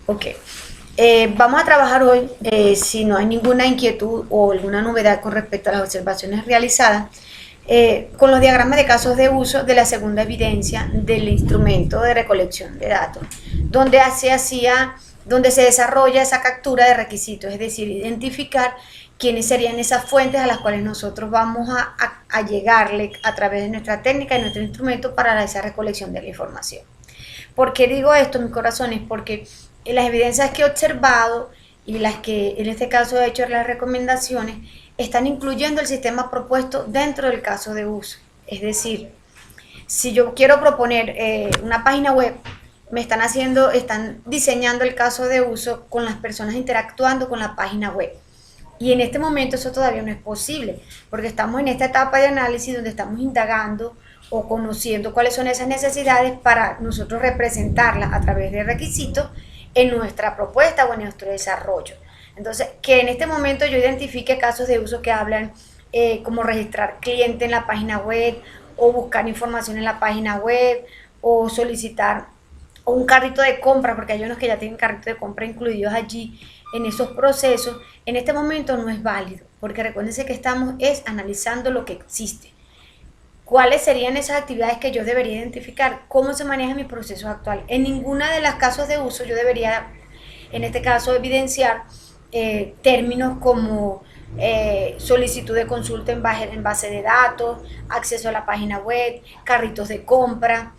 Ok. Vamos a trabajar hoy, si no hay ninguna inquietud o alguna novedad con respecto a las observaciones realizadas, con los diagramas de casos de uso de la segunda evidencia del instrumento de recolección de datos, donde donde se desarrolla esa captura de requisitos, es decir, identificar quiénes serían esas fuentes a las cuales nosotros vamos a llegarle a través de nuestra técnica y nuestro instrumento para esa recolección de la información. ¿Por qué digo esto, mis corazones? Porque las evidencias que he observado y las que en este caso he hecho las recomendaciones están incluyendo el sistema propuesto dentro del caso de uso. Es decir, si yo quiero proponer una página web, están diseñando el caso de uso con las personas interactuando con la página web. Y en este momento eso todavía no es posible, porque estamos en esta etapa de análisis donde estamos indagando o conociendo cuáles son esas necesidades para nosotros representarlas a través de requisitos en nuestra propuesta o en nuestro desarrollo. Entonces, que en este momento yo identifique casos de uso que hablan como registrar cliente en la página web o buscar información en la página web o solicitar o un carrito de compra, porque hay unos que ya tienen carrito de compra incluidos allí en esos procesos, en este momento no es válido, porque recuérdense que estamos analizando lo que existe. ¿Cuáles serían esas actividades que yo debería identificar? ¿Cómo se maneja mi proceso actual? En ninguna de las casos de uso yo debería, en este caso, evidenciar términos como solicitud de consulta en base de datos, acceso a la página web, carritos de compra,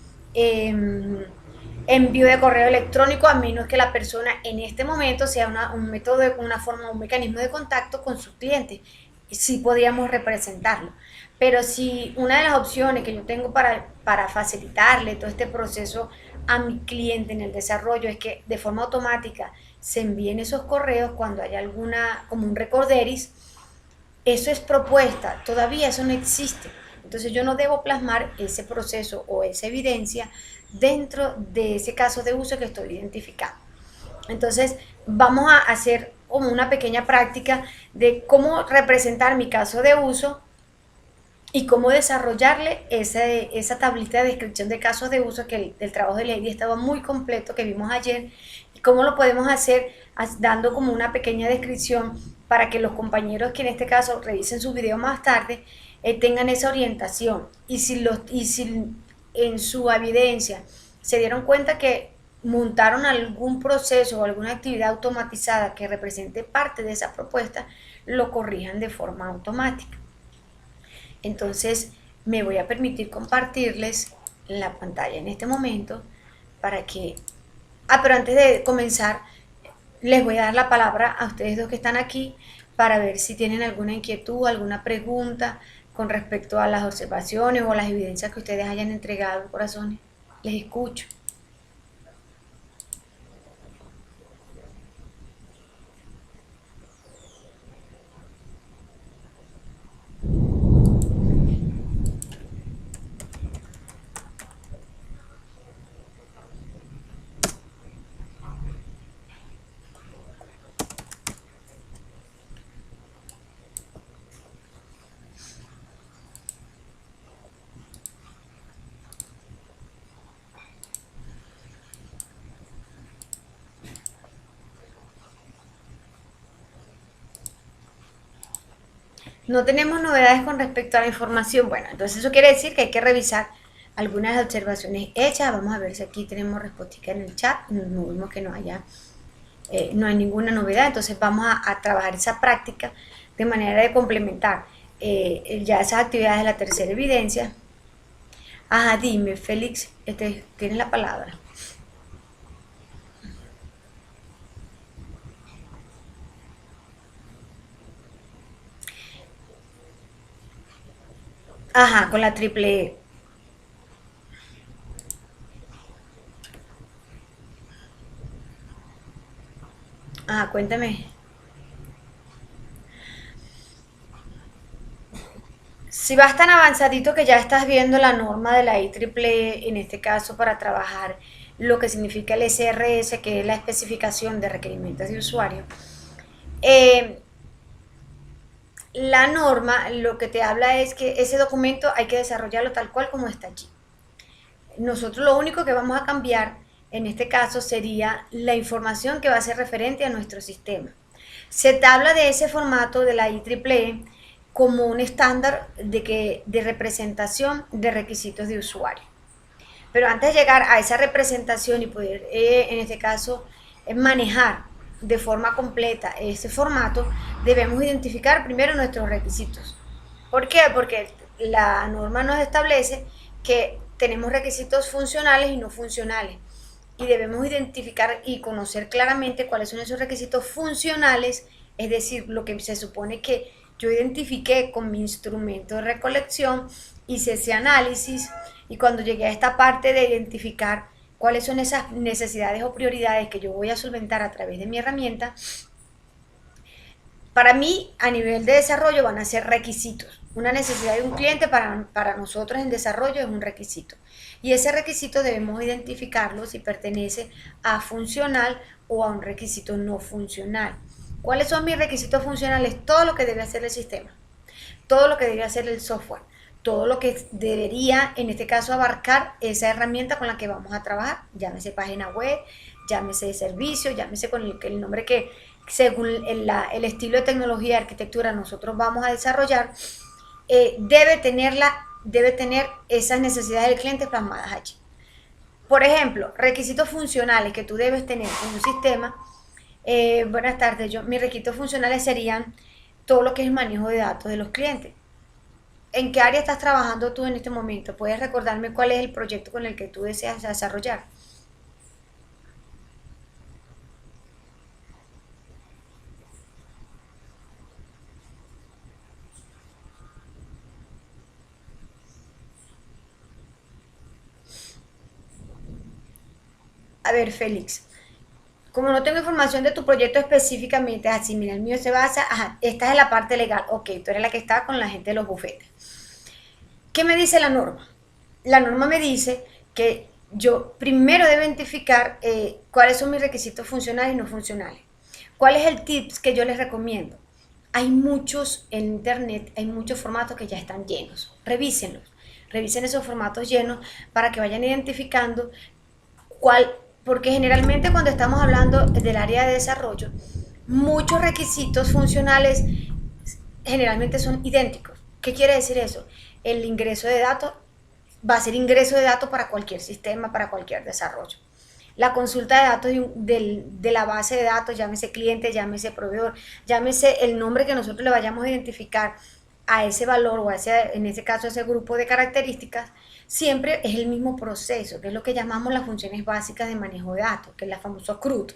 envío de correo electrónico, a menos que la persona en este momento sea un método, una forma, un mecanismo de contacto con su cliente. Sí podríamos representarlo. Pero si una de las opciones que yo tengo para facilitarle todo este proceso a mi cliente en el desarrollo es que de forma automática se envíen esos correos cuando haya alguna, como un recorderis, eso es propuesta, todavía eso no existe. Entonces yo no debo plasmar ese proceso o esa evidencia dentro de ese caso de uso que estoy identificando. Entonces vamos a hacer como una pequeña práctica de cómo representar mi caso de uso y cómo desarrollarle esa tablita de descripción de casos de uso, que el trabajo de Lady estaba muy completo, que vimos ayer, y cómo lo podemos hacer dando como una pequeña descripción para que los compañeros que en este caso revisen su video más tarde tengan esa orientación. Y si en su evidencia se dieron cuenta que montaron algún proceso o alguna actividad automatizada que represente parte de esa propuesta, lo corrijan de forma automática. Entonces me voy a permitir compartirles la pantalla en este momento para que... pero antes de comenzar, les voy a dar la palabra a ustedes dos que están aquí para ver si tienen alguna inquietud, alguna pregunta con respecto a las observaciones o las evidencias que ustedes hayan entregado, corazones. Les escucho. No tenemos novedades con respecto a la información. Bueno, entonces eso quiere decir que hay que revisar algunas observaciones hechas. Vamos a ver si aquí tenemos respuesta en el chat. No vimos que no hay ninguna novedad. Entonces vamos a trabajar esa práctica de manera de complementar ya esas actividades de la tercera evidencia. Ajá, dime, Félix, tienes la palabra. Ajá, con la triple E. Ajá, cuéntame. Si vas tan avanzadito que ya estás viendo la norma de la IEEE, en este caso para trabajar lo que significa el SRS, que es la especificación de requerimientos de usuario, eh, la norma lo que te habla es que ese documento hay que desarrollarlo tal cual como está allí. Nosotros lo único que vamos a cambiar en este caso sería la información que va a ser referente a nuestro sistema. Se te habla de ese formato de la IEEE como un estándar de representación de requisitos de usuario. Pero antes de llegar a esa representación y poder, en este caso, manejar de forma completa ese formato, debemos identificar primero nuestros requisitos. ¿Por qué? Porque la norma nos establece que tenemos requisitos funcionales y no funcionales. Y debemos identificar y conocer claramente cuáles son esos requisitos funcionales, es decir, lo que se supone que yo identifiqué con mi instrumento de recolección, hice ese análisis y cuando llegué a esta parte de identificar cuáles son esas necesidades o prioridades que yo voy a solventar a través de mi herramienta, para mí a nivel de desarrollo van a ser requisitos. Una necesidad de un cliente para nosotros en desarrollo es un requisito. Y ese requisito debemos identificarlo si pertenece a funcional o a un requisito no funcional. ¿Cuáles son mis requisitos funcionales? Todo lo que debe hacer el sistema, todo lo que debe hacer el software, todo lo que debería, en este caso, abarcar esa herramienta con la que vamos a trabajar, llámese página web, llámese servicio, llámese con el nombre que según el estilo de tecnología y arquitectura nosotros vamos a desarrollar, debe tener esas necesidades del cliente plasmadas allí. Por ejemplo, requisitos funcionales que tú debes tener en un sistema. Buenas tardes, mis requisitos funcionales serían todo lo que es el manejo de datos de los clientes. ¿En qué área estás trabajando tú en este momento? ¿Puedes recordarme cuál es el proyecto con el que tú deseas desarrollar? A ver, Félix, como no tengo información de tu proyecto específicamente, así, mira, el mío se basa, esta es la parte legal, ok, tú eres la que está con la gente de los bufetes. ¿Qué me dice la norma? La norma me dice que yo primero debo identificar cuáles son mis requisitos funcionales y no funcionales. ¿Cuál es el tips que yo les recomiendo? Hay muchos en internet, hay muchos formatos que ya están llenos. Revísenlos. Revisen esos formatos llenos para que vayan identificando cuál, porque generalmente cuando estamos hablando del área de desarrollo, muchos requisitos funcionales generalmente son idénticos. ¿Qué quiere decir eso? El ingreso de datos va a ser ingreso de datos para cualquier sistema, para cualquier desarrollo. La consulta de datos de la base de datos, llámese cliente, llámese proveedor, llámese el nombre que nosotros le vayamos a identificar a ese valor o a ese, en ese caso a ese grupo de características, siempre es el mismo proceso, que es lo que llamamos las funciones básicas de manejo de datos, que es la famosa CRUD.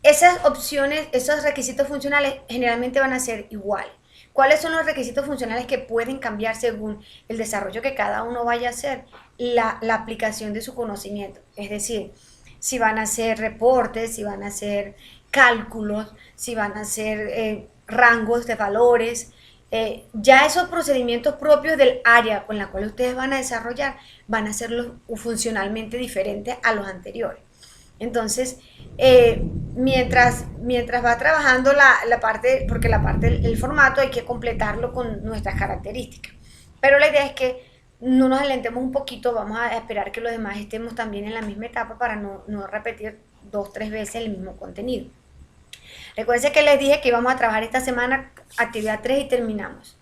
Esas opciones, esos requisitos funcionales generalmente van a ser iguales. ¿Cuáles son los requisitos funcionales que pueden cambiar según el desarrollo que cada uno vaya a hacer? La aplicación de su conocimiento. Es decir, si van a hacer reportes, si van a hacer cálculos, si van a hacer rangos de valores. Ya esos procedimientos propios del área con la cual ustedes van a desarrollar van a ser funcionalmente diferentes a los anteriores. Entonces, mientras va trabajando la parte, porque el formato hay que completarlo con nuestras características. Pero la idea es que no nos alentemos un poquito, vamos a esperar que los demás estemos también en la misma etapa para no repetir 2-3 veces el mismo contenido. Recuerden que les dije que íbamos a trabajar esta semana actividad 3 y terminamos.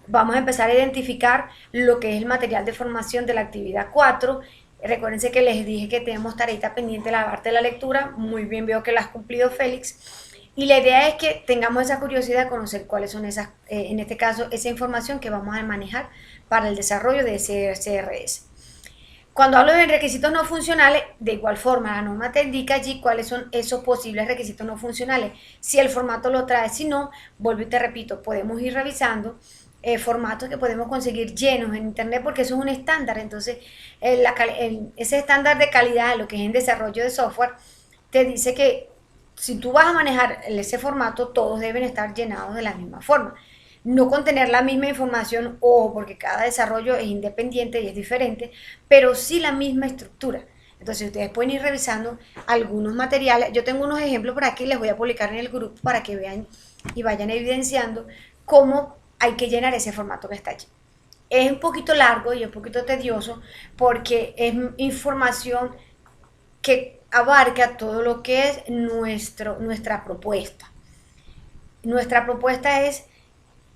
Vamos a empezar a identificar lo que es el material de formación de la actividad 4. Recuérdense que les dije que tenemos tarea pendiente de la parte de la lectura. Muy bien, veo que la has cumplido, Félix. Y la idea es que tengamos esa curiosidad de conocer cuáles son esas, en este caso, esa información que vamos a manejar para el desarrollo de ese CRS. Cuando hablo de requisitos no funcionales, de igual forma, la norma te indica allí cuáles son esos posibles requisitos no funcionales. Si el formato lo trae, si no, vuelvo y te repito, podemos ir revisando formatos que podemos conseguir llenos en internet porque eso es un estándar. Entonces, ese estándar de calidad, lo que es en desarrollo de software, te dice que si tú vas a manejar ese formato, todos deben estar llenados de la misma forma. No contener la misma información, ojo, porque cada desarrollo es independiente y es diferente, pero sí la misma estructura. Entonces ustedes pueden ir revisando algunos materiales. Yo tengo unos ejemplos por aquí, les voy a publicar en el grupo para que vean y vayan evidenciando cómo hay que llenar ese formato que está allí. Es un poquito largo y un poquito tedioso porque es información que abarca todo lo que es nuestra propuesta. Nuestra propuesta es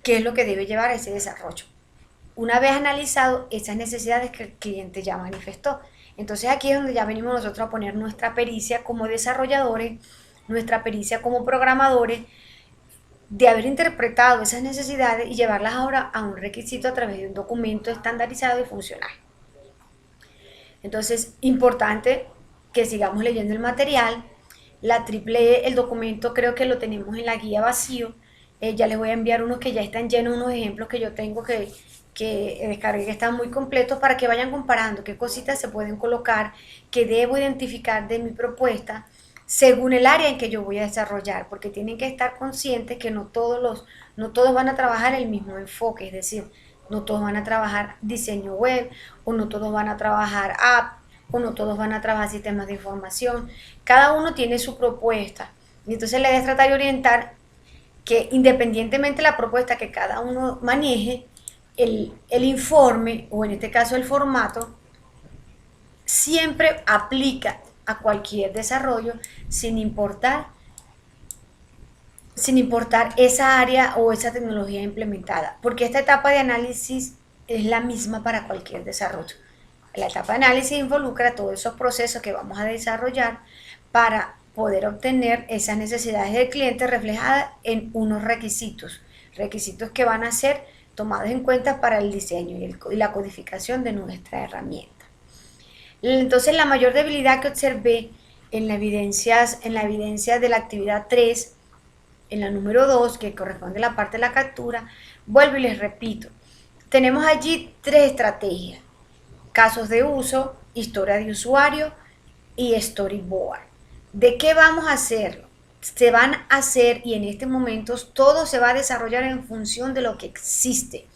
qué es lo que debe llevar a ese desarrollo. Una vez analizado esas necesidades que el cliente ya manifestó. Entonces aquí es donde ya venimos nosotros a poner nuestra pericia como desarrolladores, nuestra pericia como programadores, de haber interpretado esas necesidades y llevarlas ahora a un requisito a través de un documento estandarizado y funcional. Entonces, importante que sigamos leyendo el material. La triple E, el documento creo que lo tenemos en la guía vacío. Ya les voy a enviar unos que ya están llenos, unos ejemplos que yo tengo que descargué, que están muy completos, para que vayan comparando qué cositas se pueden colocar, que debo identificar de mi propuesta según el área en que yo voy a desarrollar, porque tienen que estar conscientes que no todos van a trabajar el mismo enfoque, es decir, no todos van a trabajar diseño web, o no todos van a trabajar app, o no todos van a trabajar sistemas de información. Cada uno tiene su propuesta, y entonces la idea es tratar de orientar que, independientemente de la propuesta que cada uno maneje, el informe, o en este caso el formato, siempre aplica a cualquier desarrollo sin importar esa área o esa tecnología implementada, porque esta etapa de análisis es la misma para cualquier desarrollo. La etapa de análisis involucra todos esos procesos que vamos a desarrollar para poder obtener esas necesidades del cliente reflejadas en unos requisitos que van a ser tomados en cuenta para el diseño y la codificación de nuestra herramienta. Entonces, la mayor debilidad que observé en la evidencia de la actividad 3, en la número 2, que corresponde a la parte de la captura, vuelvo y les repito, tenemos allí 3 estrategias: casos de uso, historia de usuario y storyboard. ¿De qué vamos a hacerlo? Se van a hacer, y en este momento todo se va a desarrollar en función de lo que existe.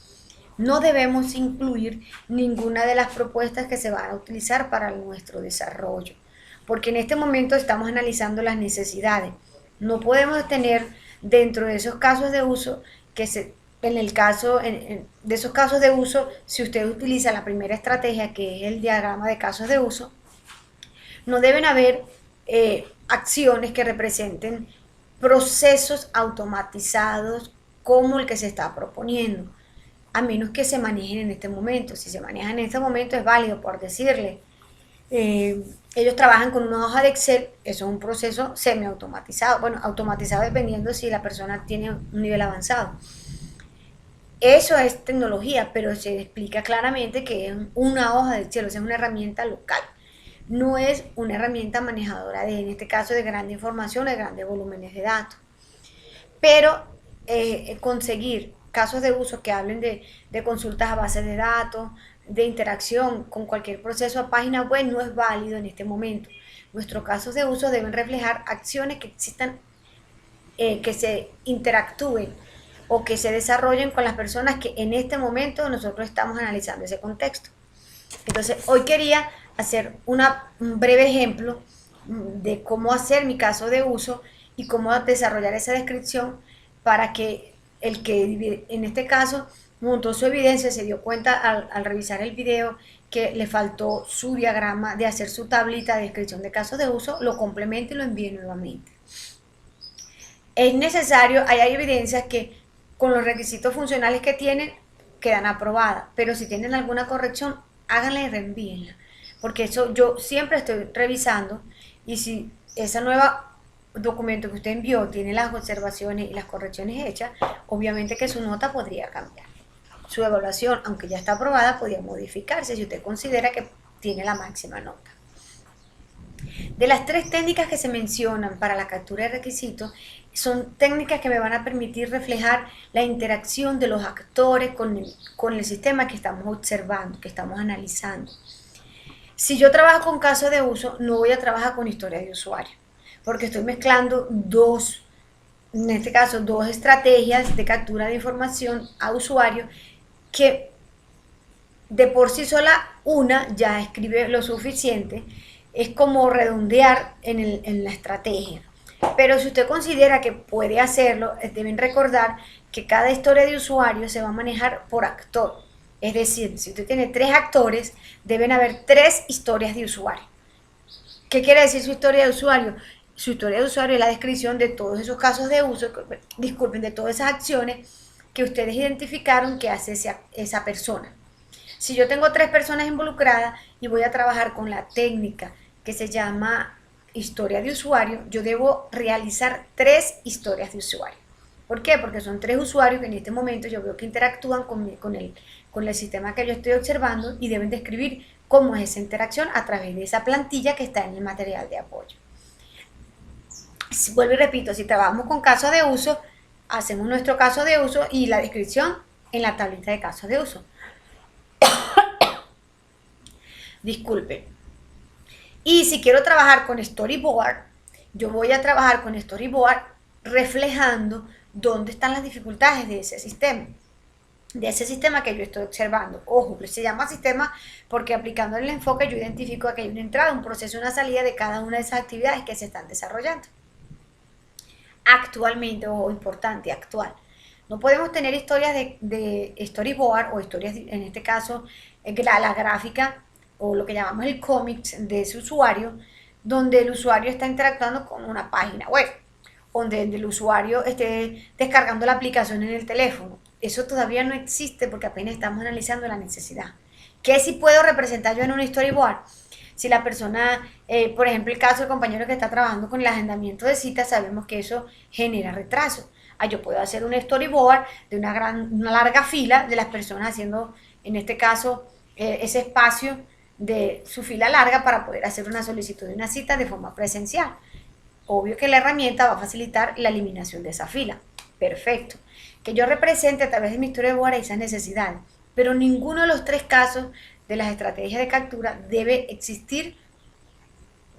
No debemos incluir ninguna de las propuestas que se van a utilizar para nuestro desarrollo, porque en este momento estamos analizando las necesidades. No podemos tener dentro de esos casos de uso de esos casos de uso, si usted utiliza la primera estrategia, que es el diagrama de casos de uso, no deben haber acciones que representen procesos automatizados como el que se está proponiendo, a menos que se manejen en este momento. Si se manejan en este momento es válido, por decirle, ellos trabajan con una hoja de Excel, eso es un proceso semiautomatizado, bueno, automatizado dependiendo si la persona tiene un nivel avanzado. Eso es tecnología, pero se explica claramente que es una hoja de Excel, o sea, es una herramienta local. No es una herramienta manejadora en este caso, de grande información, de grandes volúmenes de datos. Pero conseguir casos de uso que hablen de consultas a bases de datos, de interacción con cualquier proceso a página web, no es válido en este momento. Nuestros casos de uso deben reflejar acciones que existan, que se interactúen o que se desarrollen con las personas que en este momento nosotros estamos analizando ese contexto. Entonces, hoy quería hacer un breve ejemplo de cómo hacer mi caso de uso y cómo desarrollar esa descripción, para que el que en este caso montó su evidencia se dio cuenta al revisar el video que le faltó su diagrama de hacer su tablita de descripción de casos de uso, lo complemente y lo envíe nuevamente. Es necesario, hay evidencias que con los requisitos funcionales que tienen quedan aprobadas, pero si tienen alguna corrección, háganla y reenvíenla, porque eso yo siempre estoy revisando, y si ese nuevo documento que usted envió tiene las observaciones y las correcciones hechas, obviamente que su nota podría cambiar. Su evaluación, aunque ya está aprobada, podría modificarse si usted considera que tiene la máxima nota. De las 3 técnicas que se mencionan para la captura de requisitos, son técnicas que me van a permitir reflejar la interacción de los actores con el sistema que estamos observando, que estamos analizando. Si yo trabajo con casos de uso, no voy a trabajar con historia de usuario, porque estoy mezclando en este caso, dos estrategias de captura de información a usuario, que de por sí sola una ya escribe lo suficiente, es como redondear en la estrategia. Pero si usted considera que puede hacerlo, deben recordar que cada historia de usuario se va a manejar por actor. Es decir, si usted tiene 3 actores, deben haber 3 historias de usuario. ¿Qué quiere decir su historia de usuario? Su historia de usuario es la descripción de todos esos casos de uso, disculpen, de todas esas acciones que ustedes identificaron que hace esa persona. Si yo tengo 3 personas involucradas y voy a trabajar con la técnica que se llama historia de usuario, yo debo realizar 3 historias de usuario. ¿Por qué? Porque son 3 usuarios que en este momento yo veo que interactúan con el sistema que yo estoy observando y deben describir cómo es esa interacción a través de esa plantilla que está en el material de apoyo. Vuelvo y repito, si trabajamos con casos de uso, hacemos nuestro caso de uso y la descripción en la tablita de casos de uso. Disculpe. Y si quiero trabajar con storyboard, yo voy a trabajar con storyboard reflejando dónde están las dificultades de ese sistema que yo estoy observando. Ojo, se llama sistema porque aplicando el enfoque yo identifico que hay una entrada, un proceso y una salida de cada una de esas actividades que se están desarrollando. Actualmente, ojo, importante, actual. No podemos tener historias de storyboard o historias, en este caso, la gráfica o lo que llamamos el cómics de ese usuario, donde el usuario está interactuando con una página web, donde el usuario esté descargando la aplicación en el teléfono. Eso todavía no existe porque apenas estamos analizando la necesidad. ¿Qué sí puedo representar yo en un storyboard? Si la persona, por ejemplo, el caso del compañero que está trabajando con el agendamiento de citas, sabemos que eso genera retraso. Yo puedo hacer un storyboard de una larga fila de las personas haciendo, en este caso, ese espacio de su fila larga para poder hacer una solicitud de una cita de forma presencial. Obvio que la herramienta va a facilitar la eliminación de esa fila. Perfecto. Que yo represente a través de mi storyboard esas necesidades, pero ninguno de los 3 casos de las estrategias de captura debe existir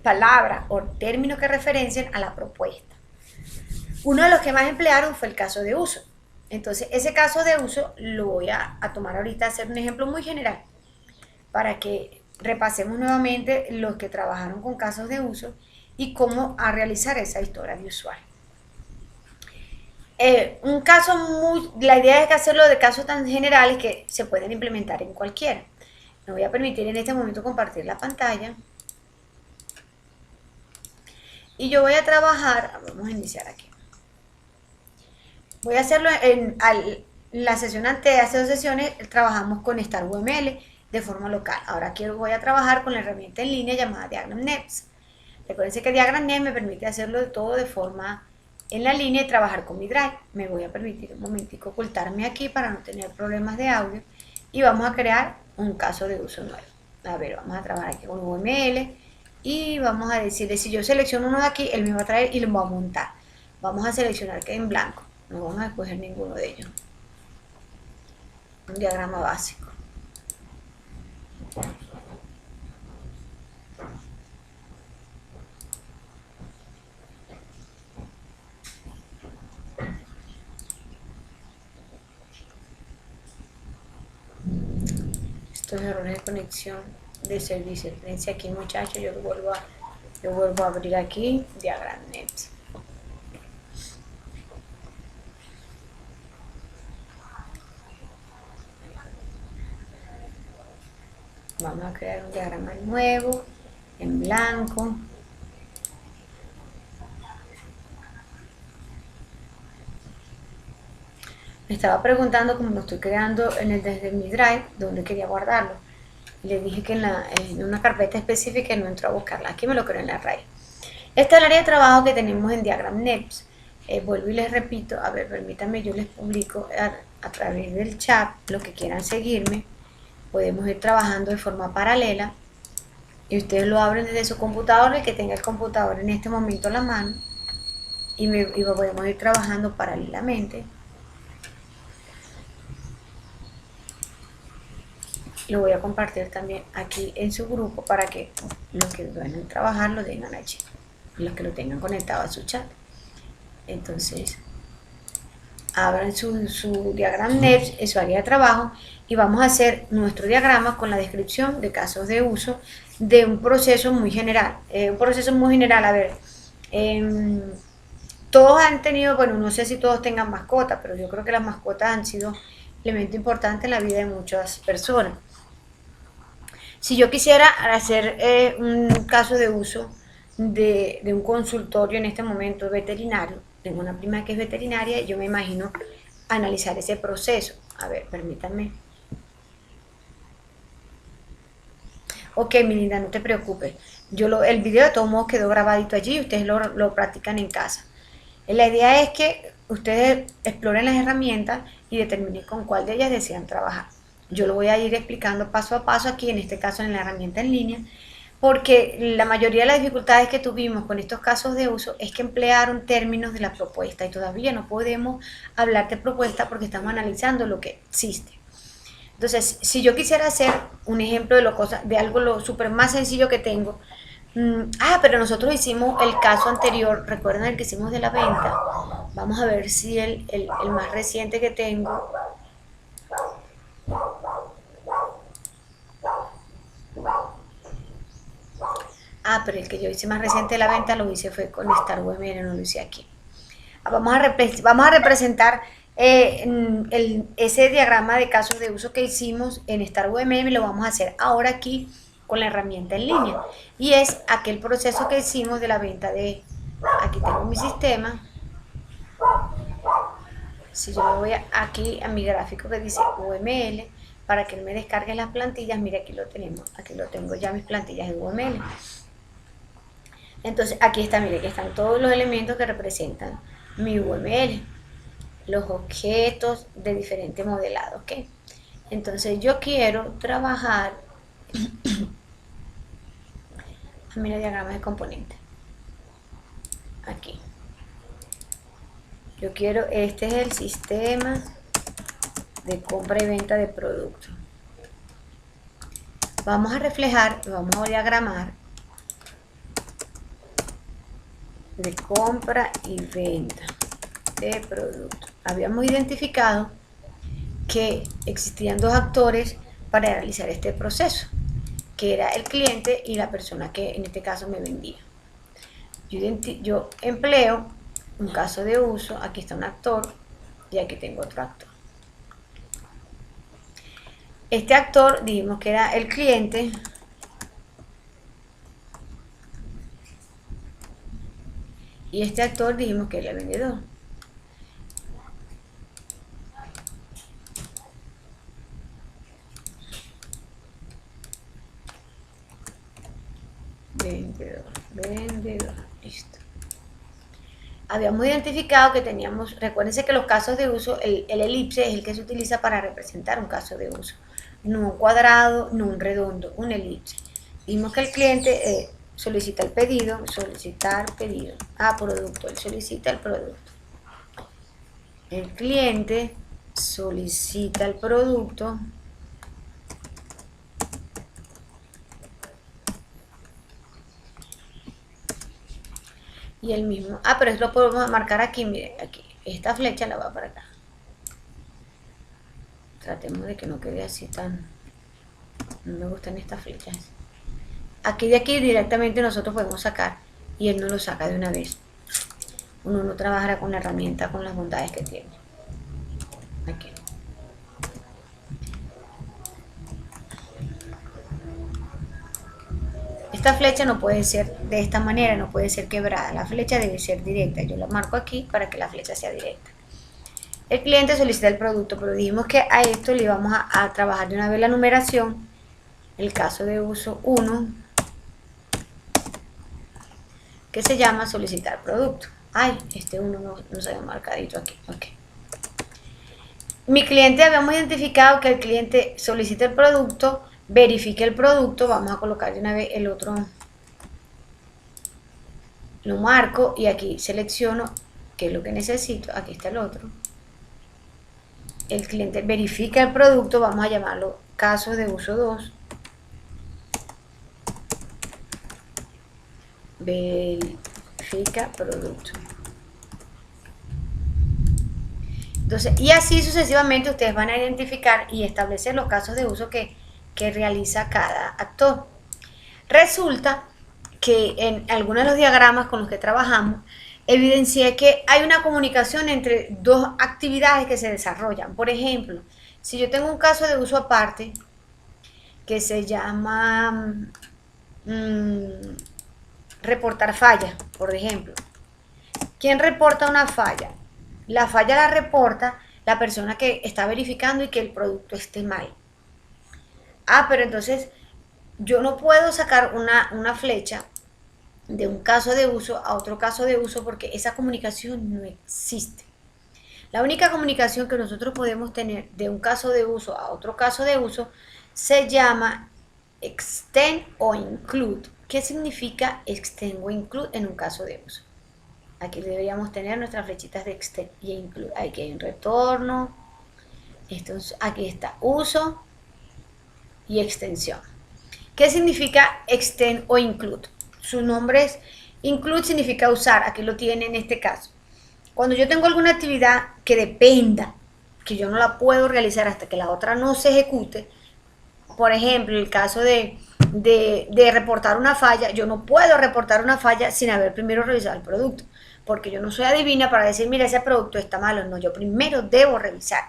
palabras o términos que referencien a la propuesta. Uno de los que más emplearon fue el caso de uso. Entonces, ese caso de uso lo voy a tomar ahorita, a hacer un ejemplo muy general para que repasemos nuevamente los que trabajaron con casos de uso y cómo a realizar esa historia de usuario. La idea es que hacerlo de casos tan generales que se pueden implementar en cualquiera. Me voy a permitir en este momento compartir la pantalla. Y yo voy a trabajar, vamos a iniciar aquí. Voy a hacerlo en la sesión anterior, hace 2 sesiones, trabajamos con StarUML de forma local. Ahora aquí voy a trabajar con la herramienta en línea llamada DiagramNet. Recuerden que DiagramNet me permite hacerlo todo de forma en la línea y trabajar con mi Drive. Me voy a permitir un momentico ocultarme aquí para no tener problemas de audio y vamos a crear un caso de uso nuevo. A ver, vamos a trabajar aquí con UML y vamos a decirle, si yo selecciono uno de aquí, él me va a traer y lo va a montar. Vamos a seleccionar que en blanco, no vamos a escoger ninguno de ellos. Un diagrama básico. Estos errores de conexión de servicio. Fíjense aquí, muchachos, yo vuelvo a abrir aquí DiagramNet. Vamos a crear un diagrama nuevo en blanco. Me estaba preguntando cómo lo estoy creando desde mi Drive, dónde quería guardarlo. Le dije que en una carpeta específica no entro a buscarla. Aquí me lo creo en la raíz. Esta es el área de trabajo que tenemos en DiagramNet. Vuelvo y les repito, a ver, permítanme, yo les publico a través del chat los que quieran seguirme. Podemos ir trabajando de forma paralela y ustedes lo abren desde su computador, el que tenga el computador en este momento a la mano, y podemos ir trabajando paralelamente. Lo voy a compartir también aquí en su grupo para que los que van a trabajar lo tengan allí, los que lo tengan conectado a su chat. Entonces, abran su DiagramNet en su área de trabajo y vamos a hacer nuestro diagrama con la descripción de casos de uso de un proceso muy general. A ver, todos han tenido, bueno, no sé si todos tengan mascotas, pero yo creo que las mascotas han sido elemento importante en la vida de muchas personas. Si yo quisiera hacer un caso de uso de un consultorio en este momento veterinario, tengo una prima que es veterinaria y yo me imagino analizar ese proceso. A ver, permítanme. Ok, mi linda, no te preocupes. El video de todos modos quedó grabadito allí y ustedes lo practican en casa. La idea es que ustedes exploren las herramientas y determinen con cuál de ellas desean trabajar. Yo lo voy a ir explicando paso a paso aquí, en este caso en la herramienta en línea, porque la mayoría de las dificultades que tuvimos con estos casos de uso es que emplearon términos de la propuesta y todavía no podemos hablar de propuesta porque estamos analizando lo que existe. Entonces, si yo quisiera hacer un ejemplo de algo lo súper más sencillo que tengo, pero nosotros hicimos el caso anterior, recuerden el que hicimos de la venta. Vamos a ver si el más reciente que tengo. Pero el que yo hice más reciente de la venta lo hice fue con Star UML, no lo hice aquí. Vamos a representar ese diagrama de casos de uso que hicimos en Star UML y lo vamos a hacer ahora aquí con la herramienta en línea. Y es aquel proceso que hicimos de la venta de... Aquí tengo mi sistema. Si yo me voy aquí a mi gráfico que dice UML, para que él me descargue las plantillas, mire aquí lo tenemos, aquí lo tengo ya mis plantillas de UML. Entonces aquí está, mire que están todos los elementos que representan mi UML, los objetos de diferente modelado, ¿ok? Entonces yo quiero trabajar, mira diagrama de componentes, aquí. Yo quiero, este es el sistema de compra y venta de productos. Vamos a reflejar, vamos a diagramar de compra y venta de productos. Habíamos identificado que existían dos actores para realizar este proceso, que era el cliente y la persona que en este caso me vendía. Yo empleo un caso de uso, aquí está un actor y aquí tengo otro actor. Este actor dijimos que era el cliente y este actor dijimos que era el vendedor. Vendedor, listo. Habíamos identificado que teníamos, recuérdense que los casos de uso, el elipse es el que se utiliza para representar un caso de uso. No un cuadrado, no un redondo, un elipse. Vimos que el cliente solicita el pedido, solicitar pedido. Producto, él solicita el producto. El cliente solicita el producto. Y el mismo, pero eso lo podemos marcar aquí, miren, aquí, esta flecha la va para acá. Tratemos de que no quede así tan, no me gustan estas flechas. Aquí de aquí directamente nosotros podemos sacar y él no lo saca de una vez. Uno no trabajará con la herramienta, con las bondades que tiene. Aquí. Esta flecha no puede ser de esta manera, no puede ser quebrada. La flecha debe ser directa. Yo la marco aquí para que la flecha sea directa. El cliente solicita el producto, pero dijimos que a esto le íbamos a trabajar de una vez la numeración. El caso de uso 1, que se llama solicitar producto. Este 1 no se había marcadito aquí. Okay. Mi cliente, habíamos identificado que el cliente solicita el producto, verifique el producto, vamos a colocar de una vez el otro, lo marco y aquí selecciono qué es lo que necesito, aquí está el otro. El cliente verifica el producto, vamos a llamarlo caso de uso 2. Verifica producto. Entonces, y así sucesivamente ustedes van a identificar y establecer los casos de uso que realiza cada actor. Resulta que en algunos de los diagramas con los que trabajamos, evidencié que hay una comunicación entre dos actividades que se desarrollan. Por ejemplo, si yo tengo un caso de uso aparte, que se llama reportar falla, por ejemplo. ¿Quién reporta una falla? La falla la reporta la persona que está verificando y que el producto esté mal. Pero entonces yo no puedo sacar una flecha de un caso de uso a otro caso de uso porque esa comunicación no existe. La única comunicación que nosotros podemos tener de un caso de uso a otro caso de uso se llama extend o include. ¿Qué significa extend o include en un caso de uso? Aquí deberíamos tener nuestras flechitas de extend y include. Aquí hay un retorno. Aquí está uso y extensión. ¿Qué significa extend o include? Su nombre es include, significa usar. Aquí lo tiene en este caso. Cuando yo tengo alguna actividad que dependa, que yo no la puedo realizar hasta que la otra no se ejecute, por ejemplo, el caso de reportar una falla, yo no puedo reportar una falla sin haber primero revisado el producto, porque yo no soy adivina para decir, mira, ese producto está malo. No, yo primero debo revisar.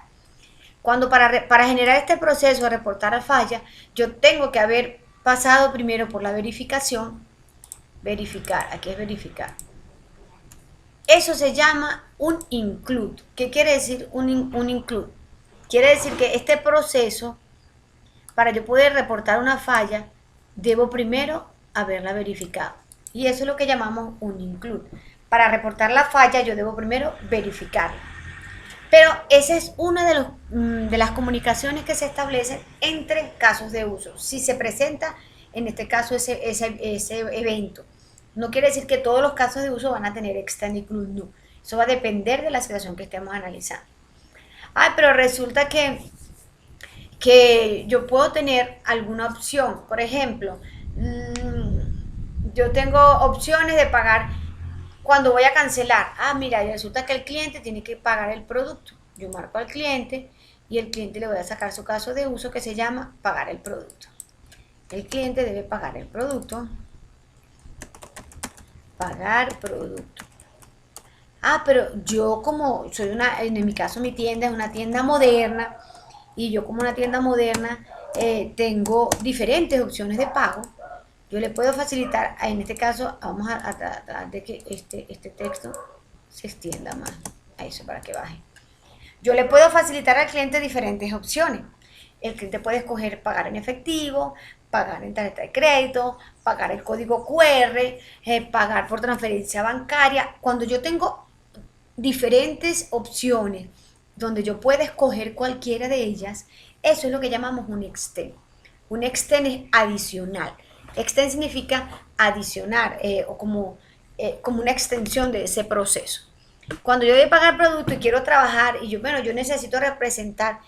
Cuando para generar este proceso de reportar la falla, yo tengo que haber pasado primero por la verificación. Verificar, aquí es verificar. Eso se llama un include. ¿Qué quiere decir un include? Quiere decir que este proceso, para yo poder reportar una falla, debo primero haberla verificado. Y eso es lo que llamamos un include. Para reportar la falla, yo debo primero verificarla. Pero esa es una de las comunicaciones que se establecen entre casos de uso. Si se presenta, en este caso, ese evento. No quiere decir que todos los casos de uso van a tener extend include, no. Eso va a depender de la situación que estemos analizando. Pero resulta que yo puedo tener alguna opción. Por ejemplo, yo tengo opciones de pagar cuando voy a cancelar. Mira, resulta que el cliente tiene que pagar el producto. Yo marco al cliente y el cliente le voy a sacar su caso de uso que se llama pagar el producto. El cliente debe pagar el producto. Pagar producto. Pero yo como soy en mi caso mi tienda es una tienda moderna y yo como una tienda moderna tengo diferentes opciones de pago. Yo le puedo facilitar, en este caso vamos a tratar de que este texto se extienda más a eso para que baje. Yo le puedo facilitar al cliente diferentes opciones. El cliente puede escoger pagar en efectivo, pagar en tarjeta de crédito, pagar el código QR, pagar por transferencia bancaria. Cuando yo tengo diferentes opciones donde yo puedo escoger cualquiera de ellas, eso es lo que llamamos un extend. Un extend es adicional. Extend significa adicionar o como una extensión de ese proceso. Cuando yo voy a pagar producto y quiero trabajar y yo necesito representar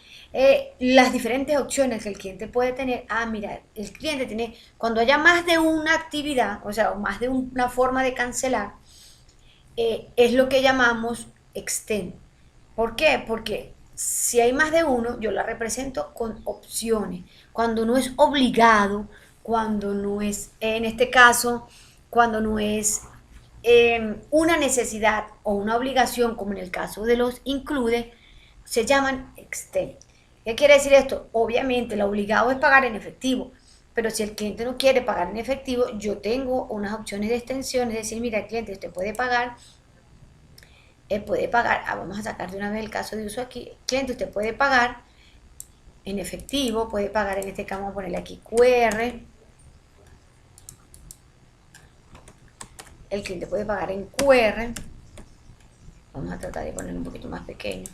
las diferentes opciones que el cliente puede tener. Mira, el cliente tiene, cuando haya más de una actividad, o sea, más de una forma de cancelar, es lo que llamamos extend. ¿Por qué? Porque si hay más de uno, yo la represento con opciones. Cuando no es obligado, cuando no es, en este caso, cuando no es una necesidad o una obligación, como en el caso de los include, se llaman extend. ¿Qué quiere decir esto? Obviamente, lo obligado es pagar en efectivo, pero si el cliente no quiere pagar en efectivo, yo tengo unas opciones de extensión, es decir, mira, cliente, usted puede pagar, vamos a sacar de una vez el caso de uso aquí, cliente, usted puede pagar en efectivo, puede pagar en este caso, vamos a ponerle aquí QR, el cliente puede pagar en QR, vamos a tratar de ponerlo un poquito más pequeño.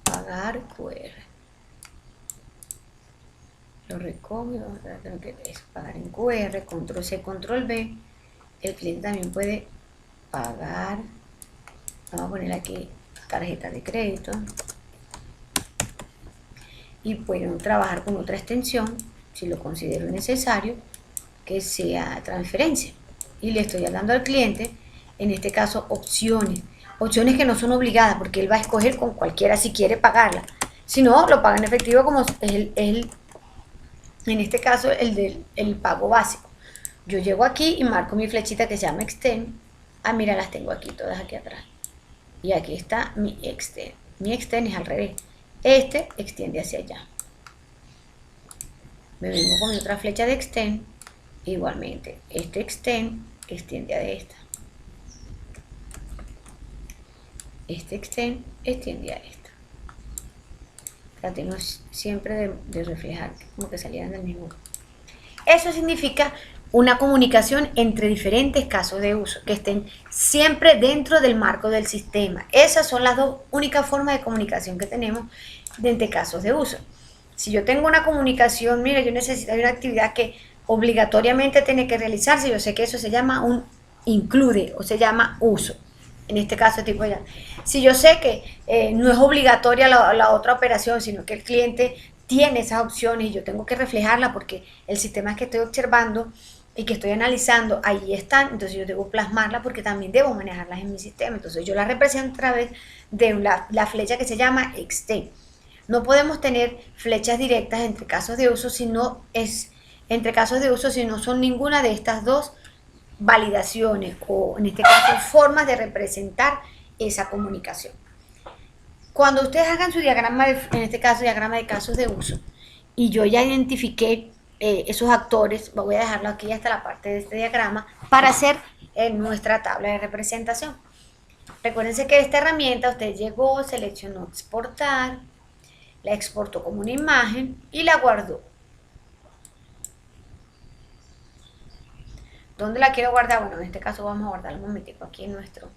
Pagar QR. Lo recojo y vamos a tratar de pagar en QR, control C, control V. El cliente también puede pagar, vamos a poner aquí tarjeta de crédito. Y pueden trabajar con otra extensión, si lo considero necesario, que sea transferencia. Y le estoy hablando al cliente, en este caso, opciones. Opciones que no son obligadas, porque él va a escoger con cualquiera si quiere pagarla. Si no, lo paga en efectivo como en este caso, el pago básico. Yo llego aquí y marco mi flechita que se llama extend. Mira, las tengo aquí, todas aquí atrás. y aquí está mi extend. Mi extend es al revés. Este extiende hacia allá. Me vengo con mi otra flecha de extend. Igualmente, este extend extiende a esta. Este extend extiende a esta. Tratemos siempre de reflejar como que salieran del mismo. Eso significa una comunicación entre diferentes casos de uso, que estén siempre dentro del marco del sistema. Esas son las dos únicas formas de comunicación que tenemos entre casos de uso. Si yo tengo una comunicación, mira, yo necesito una actividad que obligatoriamente tiene que realizarse, yo sé que eso se llama un include o se llama uso. En este caso tipo ya. Si yo sé que no es obligatoria la otra operación, sino que el cliente tiene esas opciones y yo tengo que reflejarla porque el sistema que estoy observando y que estoy analizando, ahí están, entonces yo debo plasmarla porque también debo manejarlas en mi sistema. Entonces yo las represento a través de la flecha que se llama extend. No podemos tener flechas directas entre casos de uso si no son ninguna de estas dos validaciones o en este caso formas de representar esa comunicación. Cuando ustedes hagan su diagrama, en este caso diagrama de casos de uso, y yo ya identifiqué esos actores, voy a dejarlo aquí hasta la parte de este diagrama para hacer nuestra tabla de representación. Recuérdense que esta herramienta usted llegó, seleccionó exportar, la exportó como una imagen y la guardó. ¿Dónde la quiero guardar? Bueno, en este caso vamos a guardar un momentico aquí en nuestro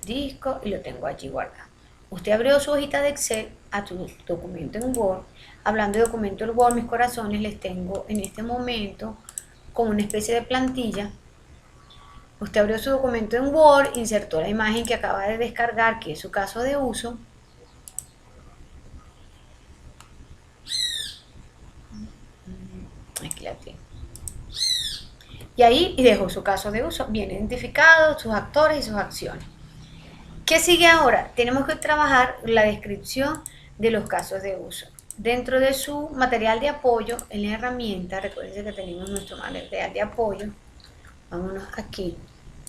disco y lo tengo allí guardado. Usted abrió su hojita de Excel a tu documento en Word. Hablando de documento en Word, mis corazones, les tengo en este momento como una especie de plantilla. Usted abrió su documento en Word, insertó la imagen que acaba de descargar, que es su caso de uso. Aquí la tengo. Y ahí dejó su caso de uso, bien identificado, sus actores y sus acciones. ¿Qué sigue ahora? Tenemos que trabajar la descripción de los casos de uso. Dentro de su material de apoyo, en la herramienta, recuerden que tenemos nuestro material de apoyo. Vámonos aquí,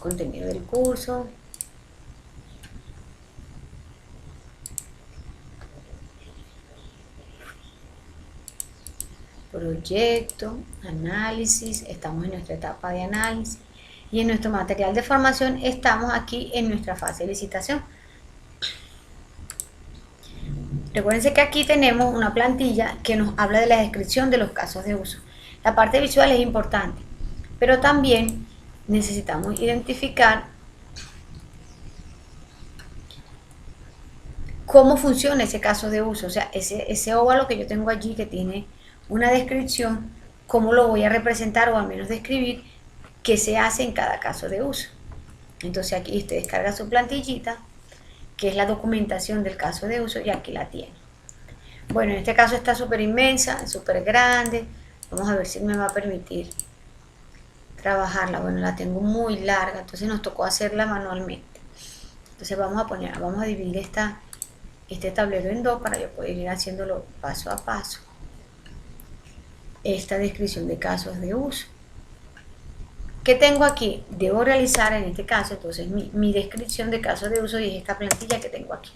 contenido del curso. Proyecto, análisis, estamos en nuestra etapa de análisis y en nuestro material de formación estamos aquí en nuestra fase de licitación. Recuérdense que aquí tenemos una plantilla que nos habla de la descripción de los casos de uso. La parte visual es importante, pero también necesitamos identificar cómo funciona ese caso de uso, o sea, ese óvalo que yo tengo allí que tiene una descripción, cómo lo voy a representar o al menos describir qué se hace en cada caso de uso. Entonces aquí usted descarga su plantillita, que es la documentación del caso de uso, y aquí la tiene. Bueno, en este caso está súper inmensa, súper grande. Vamos a ver si me va a permitir trabajarla. Bueno, la tengo muy larga, entonces nos tocó hacerla manualmente. Entonces vamos a dividir este tablero en dos para yo poder ir haciéndolo paso a paso. Esta descripción de casos de uso. ¿Qué tengo aquí? Debo realizar en este caso, entonces, mi descripción de casos de uso y es esta plantilla que tengo aquí.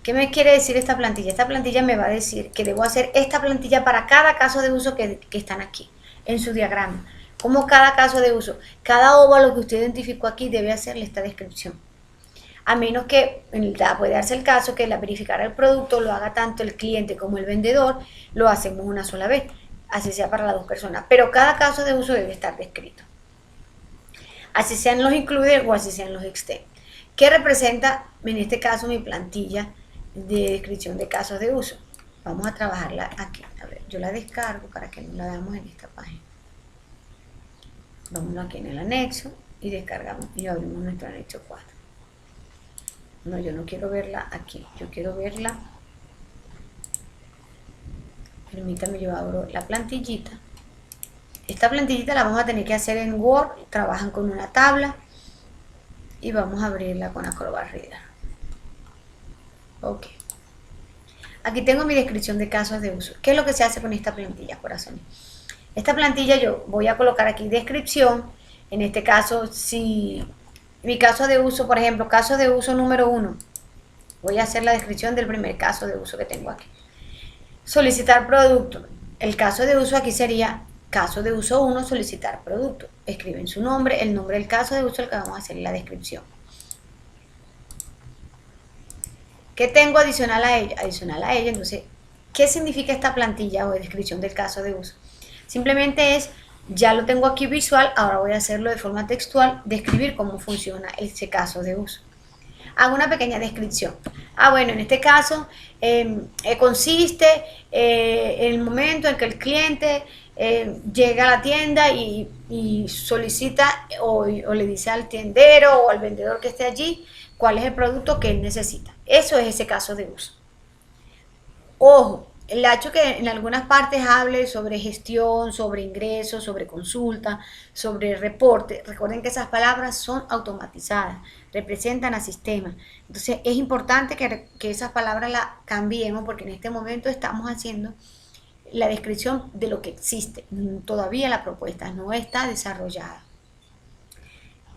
¿Qué me quiere decir esta plantilla? Esta plantilla me va a decir que debo hacer esta plantilla para cada caso de uso que están aquí, en su diagrama. Como cada caso de uso, cada óvalo que usted identificó aquí debe hacerle esta descripción. A menos que puede darse el caso que la verificar el producto lo haga tanto el cliente como el vendedor, lo hacemos una sola vez, así sea para las dos personas, pero cada caso de uso debe estar descrito. Así sean los include o así sean los extend. ¿Qué representa en este caso mi plantilla de descripción de casos de uso? Vamos a trabajarla aquí. A ver, yo la descargo para que no la veamos en esta página. Vámonos aquí en el anexo y descargamos y abrimos nuestro anexo 4. No, yo no quiero verla aquí, yo quiero verla. Permítame, yo abro la plantillita. Esta plantillita la vamos a tener que hacer en Word. Trabajan con una tabla y vamos a abrirla con Acrobat Reader. Ok. Aquí tengo mi descripción de casos de uso. ¿Qué es lo que se hace con esta plantilla, corazones? Esta plantilla yo voy a colocar aquí descripción. En este caso, si mi caso de uso, por ejemplo, caso de uso número 1. Voy a hacer la descripción del primer caso de uso que tengo aquí. Solicitar producto. El caso de uso aquí sería caso de uso 1, solicitar producto. Escriben su nombre, el nombre del caso de uso, el que vamos a hacer la descripción. ¿Qué tengo adicional a ella? Adicional a ella, entonces, ¿qué significa esta plantilla o descripción del caso de uso? Simplemente es, ya lo tengo aquí visual, ahora voy a hacerlo de forma textual, describir cómo funciona ese caso de uso. Hago una pequeña descripción. Bueno, en este caso consiste en el momento en que el cliente llega a la tienda y solicita o le dice al tiendero o al vendedor que esté allí cuál es el producto que él necesita. Eso es ese caso de uso. Ojo, el hecho que en algunas partes hable sobre gestión, sobre ingresos, sobre consulta, sobre reporte, recuerden que esas palabras son automatizadas, representan al sistema. Entonces es importante que esas palabras las cambiemos porque en este momento estamos haciendo la descripción de lo que existe. Todavía la propuesta no está desarrollada.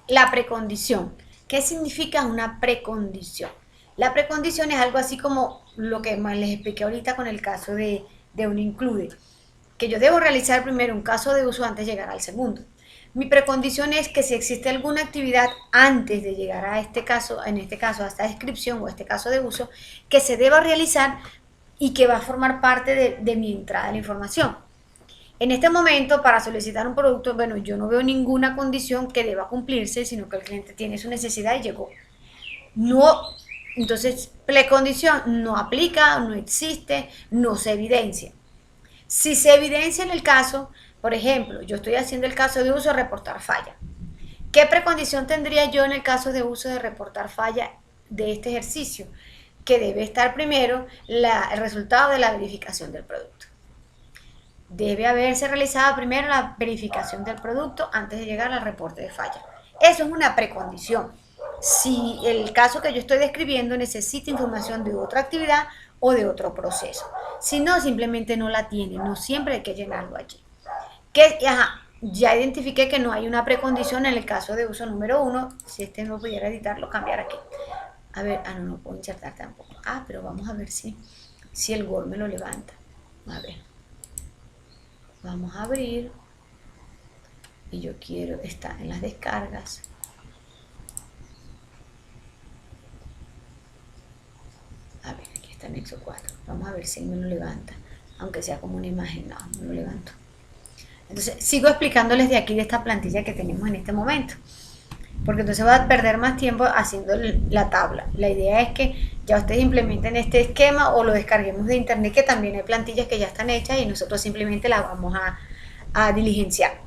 La precondición. ¿Qué significa una precondición? La precondición es algo así como lo que les expliqué ahorita con el caso de un include, que yo debo realizar primero un caso de uso antes de llegar al segundo. Mi precondición es que si existe alguna actividad antes de llegar a este caso, en este caso a esta descripción o a este caso de uso, que se deba realizar y que va a formar parte de mi entrada de la información. En este momento, para solicitar un producto, bueno, yo no veo ninguna condición que deba cumplirse, sino que el cliente tiene su necesidad y llegó. No, entonces, precondición no aplica, no existe, no se evidencia. Si se evidencia en el caso, por ejemplo, yo estoy haciendo el caso de uso de reportar falla. ¿Qué precondición tendría yo en el caso de uso de reportar falla de este ejercicio? Que debe estar primero el resultado de la verificación del producto. Debe haberse realizado primero la verificación del producto antes de llegar al reporte de falla. Eso es una precondición. Si el caso que yo estoy describiendo necesita información de otra actividad o de otro proceso. Si no, simplemente no la tiene. No siempre hay que llenarlo allí. Ya identifiqué que no hay una precondición en el caso de uso número 1. Si este no pudiera editarlo, cambiar aquí. A ver, no puedo insertar tampoco. Pero vamos a ver si el Word me lo levanta. A ver. Vamos a abrir. Y yo quiero estar en las descargas. A ver, aquí está Nexo 4. Vamos a ver si me lo levanta. Aunque sea como una imagen, no me lo levanto. Entonces, sigo explicándoles de aquí, de esta plantilla que tenemos en este momento. Porque entonces va a perder más tiempo haciendo la tabla. La idea es que ya ustedes implementen este esquema o lo descarguemos de internet, que también hay plantillas que ya están hechas y nosotros simplemente las vamos a diligenciar.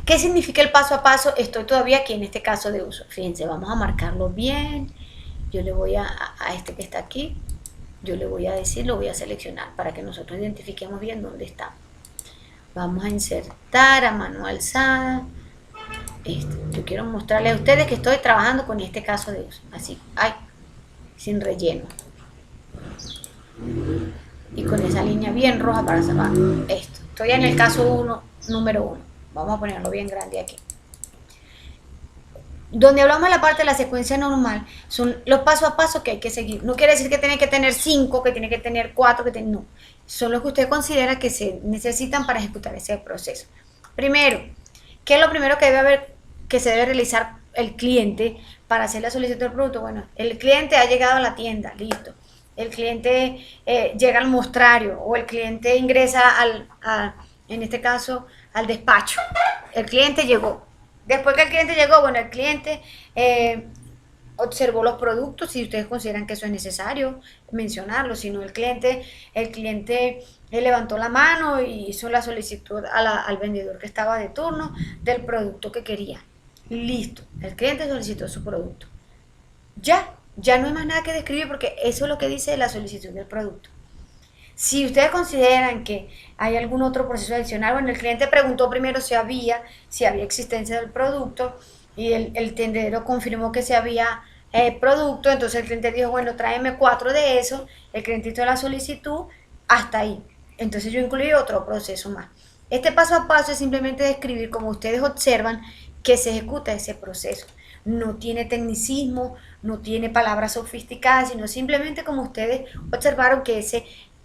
¿Qué significa el paso a paso? Estoy todavía aquí en este caso de uso. Fíjense, vamos a marcarlo bien. Yo le voy a este que está aquí, yo le voy a decir, lo voy a seleccionar para que nosotros identifiquemos bien dónde está. Vamos a insertar a mano alzada. Yo quiero mostrarles a ustedes que estoy trabajando con este caso de uso. Así, sin relleno. Y con esa línea bien roja para salvar esto. Estoy en el caso 1, número 1. Vamos a ponerlo bien grande aquí. Donde hablamos de la parte de la secuencia normal, son los pasos a paso que hay que seguir. No quiere decir que tiene que tener 5, que tiene que tener 4, no. Son los que usted considera que se necesitan para ejecutar ese proceso. Primero, ¿qué es lo primero que se debe realizar el cliente para hacer la solicitud del producto? Bueno, el cliente ha llegado a la tienda, listo. El cliente llega al mostrario o el cliente ingresa en este caso, al despacho. El cliente llegó. Después que el cliente llegó, bueno, el cliente observó los productos, si ustedes consideran que eso es necesario mencionarlo, si no el cliente levantó la mano y hizo la solicitud al vendedor que estaba de turno del producto que quería. Listo, el cliente solicitó su producto. Ya no hay más nada que describir porque eso es lo que dice la solicitud del producto. Si ustedes consideran que hay algún otro proceso adicional, bueno, el cliente preguntó primero si había existencia del producto y el tendero confirmó que se había producto, entonces el cliente dijo, bueno, tráeme 4 de esos, el cliente hizo la solicitud, hasta ahí. Entonces yo incluí otro proceso más. Este paso a paso es simplemente describir, como ustedes observan, que se ejecuta ese proceso. no tiene tecnicismo, no tiene palabras sofisticadas, sino simplemente como ustedes observaron que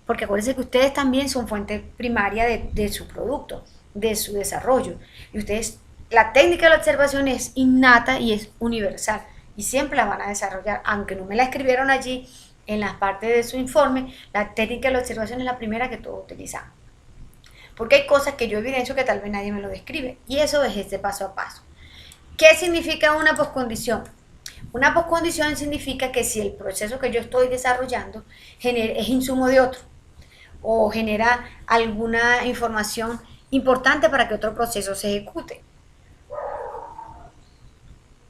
porque acuérdense que ustedes también son fuente primaria de su producto, de su desarrollo. Y ustedes, la técnica de la observación es innata y es universal. Y siempre la van a desarrollar, aunque no me la escribieron allí en las partes de su informe, la técnica de la observación es la primera que todos utilizamos. Porque hay cosas que yo evidencio que tal vez nadie me lo describe. Y eso es este paso a paso. ¿Qué significa una poscondición? Una poscondición significa que si el proceso que yo estoy desarrollando es insumo de otro o genera alguna información importante para que otro proceso se ejecute.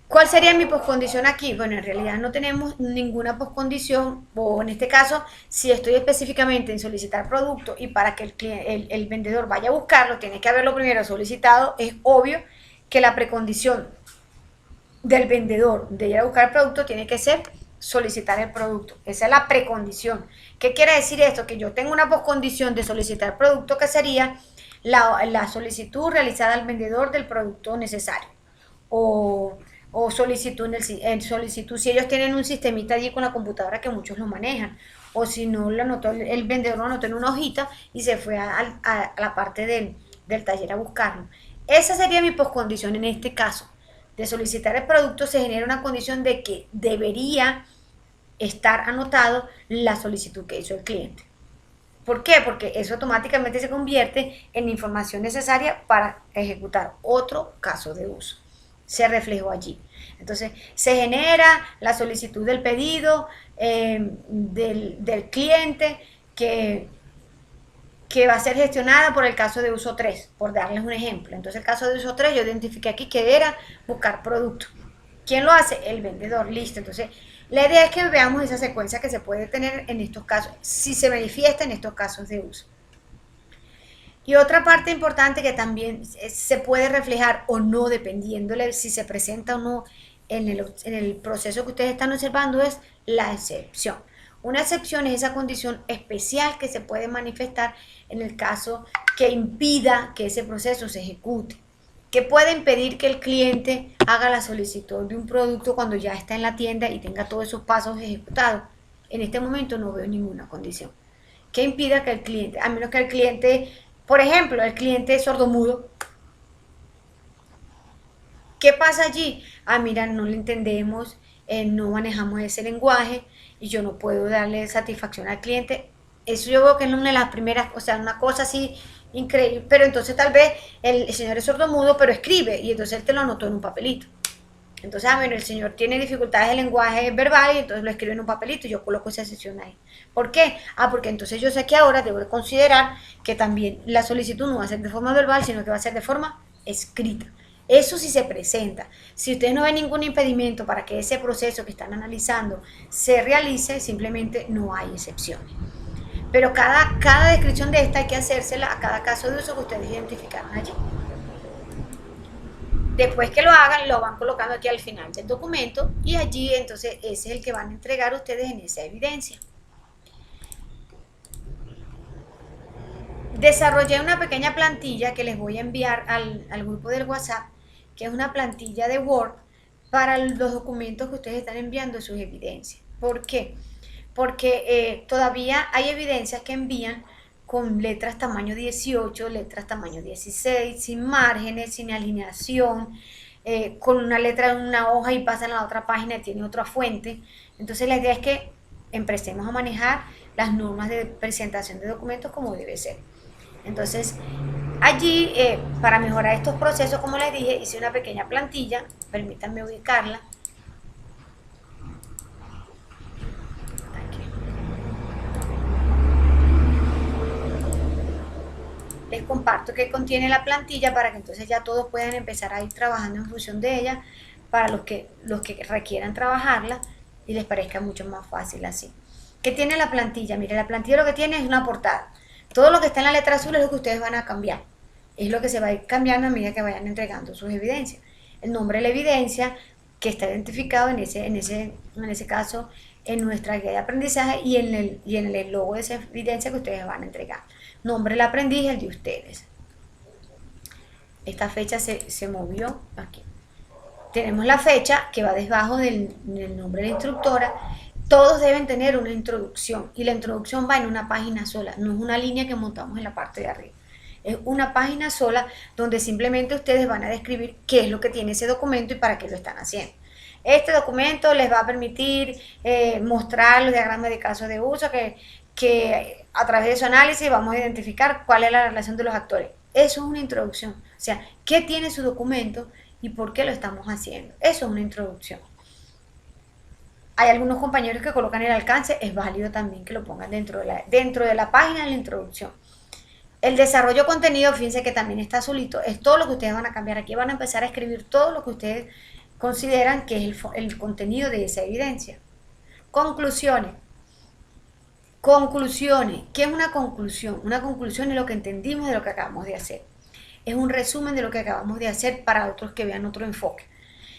¿Cuál sería mi poscondición aquí? Bueno, en realidad no tenemos ninguna poscondición, o en este caso, si estoy específicamente en solicitar producto y para que el vendedor vaya a buscarlo, tiene que haberlo primero solicitado, es obvio que la precondición del vendedor de ir a buscar el producto tiene que ser solicitar el producto. Esa es la precondición. ¿Qué quiere decir esto? Que yo tengo una poscondición de solicitar producto que sería la solicitud realizada al vendedor del producto necesario. O solicitud, solicitud, si ellos tienen un sistemita allí con la computadora que muchos lo manejan, o si no, lo anotó, el vendedor lo anotó en una hojita y se fue a la parte del taller a buscarlo. Esa sería mi poscondición en este caso. De solicitar el producto se genera una condición de que debería estar anotado la solicitud que hizo el cliente. ¿Por qué? Porque eso automáticamente se convierte en información necesaria para ejecutar otro caso de uso. Se reflejó allí. Entonces, se genera la solicitud del pedido del cliente que va a ser gestionada por el caso de uso 3, por darles un ejemplo. Entonces, el caso de uso 3, yo identifiqué aquí que era buscar producto. ¿Quién lo hace? El vendedor, listo. Entonces, la idea es que veamos esa secuencia que se puede tener en estos casos, si se manifiesta en estos casos de uso. Y otra parte importante que también se puede reflejar o no, dependiéndole si se presenta o no en el proceso que ustedes están observando, es la excepción. Una excepción es esa condición especial que se puede manifestar en el caso que impida que ese proceso se ejecute. ¿Qué puede impedir que el cliente haga la solicitud de un producto cuando ya está en la tienda y tenga todos esos pasos ejecutados? En este momento no veo ninguna condición que impida que el cliente, a menos que el cliente, por ejemplo, el cliente es sordomudo. ¿Qué pasa allí? Mira, no le entendemos, no manejamos ese lenguaje y yo no puedo darle satisfacción al cliente. Eso yo veo que es una de las primeras, o sea, una cosa así increíble. Pero entonces tal vez el señor es sordomudo, pero escribe y entonces él te lo anotó en un papelito. Entonces, bueno, el señor tiene dificultades de lenguaje verbal y entonces lo escribe en un papelito y yo coloco esa sección ahí. ¿Por qué? Porque entonces yo sé que ahora debo considerar que también la solicitud no va a ser de forma verbal, sino que va a ser de forma escrita. Eso sí se presenta. Si ustedes no ven ningún impedimento para que ese proceso que están analizando se realice, simplemente no hay excepciones. Pero cada descripción de esta hay que hacérsela a cada caso de uso que ustedes identificaron allí. Después que lo hagan, lo van colocando aquí al final del documento y allí entonces ese es el que van a entregar ustedes en esa evidencia. Desarrollé una pequeña plantilla que les voy a enviar al grupo del WhatsApp, que es una plantilla de Word para los documentos que ustedes están enviando sus evidencias. ¿Por qué? Porque todavía hay evidencias que envían con letras tamaño 18, letras tamaño 16, sin márgenes, sin alineación, con una letra en una hoja y pasan a la otra página y tiene otra fuente. Entonces la idea es que empecemos a manejar las normas de presentación de documentos como debe ser. Entonces allí, para mejorar estos procesos, como les dije, hice una pequeña plantilla, permítanme ubicarla. Les comparto qué contiene la plantilla para que entonces ya todos puedan empezar a ir trabajando en función de ella para los que requieran trabajarla y les parezca mucho más fácil así. ¿Qué tiene la plantilla? Mire, la plantilla lo que tiene es una portada. Todo lo que está en la letra azul es lo que ustedes van a cambiar. Es lo que se va a ir cambiando a medida que vayan entregando sus evidencias. El nombre de la evidencia que está identificado en ese caso en nuestra guía de aprendizaje y en el logo de esa evidencia que ustedes van a entregar. Nombre del aprendiz, el de ustedes. Esta fecha se movió aquí. tenemos la fecha que va debajo del nombre de la instructora. Todos deben tener una introducción y la introducción va en una página sola, no es una línea que montamos en la parte de arriba. Es una página sola donde simplemente ustedes van a describir qué es lo que tiene ese documento y para qué lo están haciendo. Este documento les va a permitir mostrar los diagramas de casos de uso que a través de su análisis vamos a identificar cuál es la relación de los actores. Eso es una introducción. O sea, ¿qué tiene su documento y por qué lo estamos haciendo? Eso es una introducción. Hay algunos compañeros que colocan el alcance, es válido también que lo pongan dentro de la página de la introducción. El desarrollo de contenido, fíjense que también está azulito, es todo lo que ustedes van a cambiar. Aquí van a empezar a escribir todo lo que ustedes consideran que es el contenido de esa evidencia. Conclusiones. Conclusiones. ¿Qué es una conclusión? Una conclusión es lo que entendimos de lo que acabamos de hacer. Es un resumen de lo que acabamos de hacer para otros que vean otro enfoque.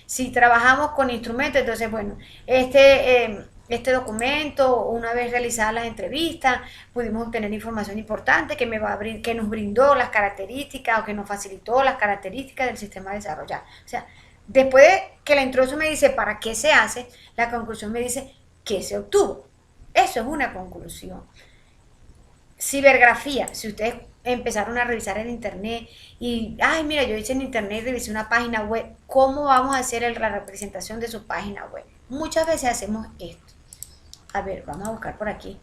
Si trabajamos con instrumentos, entonces, bueno, este documento, una vez realizadas las entrevistas, pudimos obtener información importante que nos brindó las características o que nos facilitó las características del sistema desarrollado. O sea, después de que la introducción me dice para qué se hace, la conclusión me dice qué se obtuvo. Eso es una conclusión. Cibergrafía, si ustedes empezaron a revisar en internet y, ay, mira, yo hice en internet, revisé una página web, ¿cómo vamos a hacer la representación de su página web? Muchas veces hacemos esto. A ver, vamos a buscar por aquí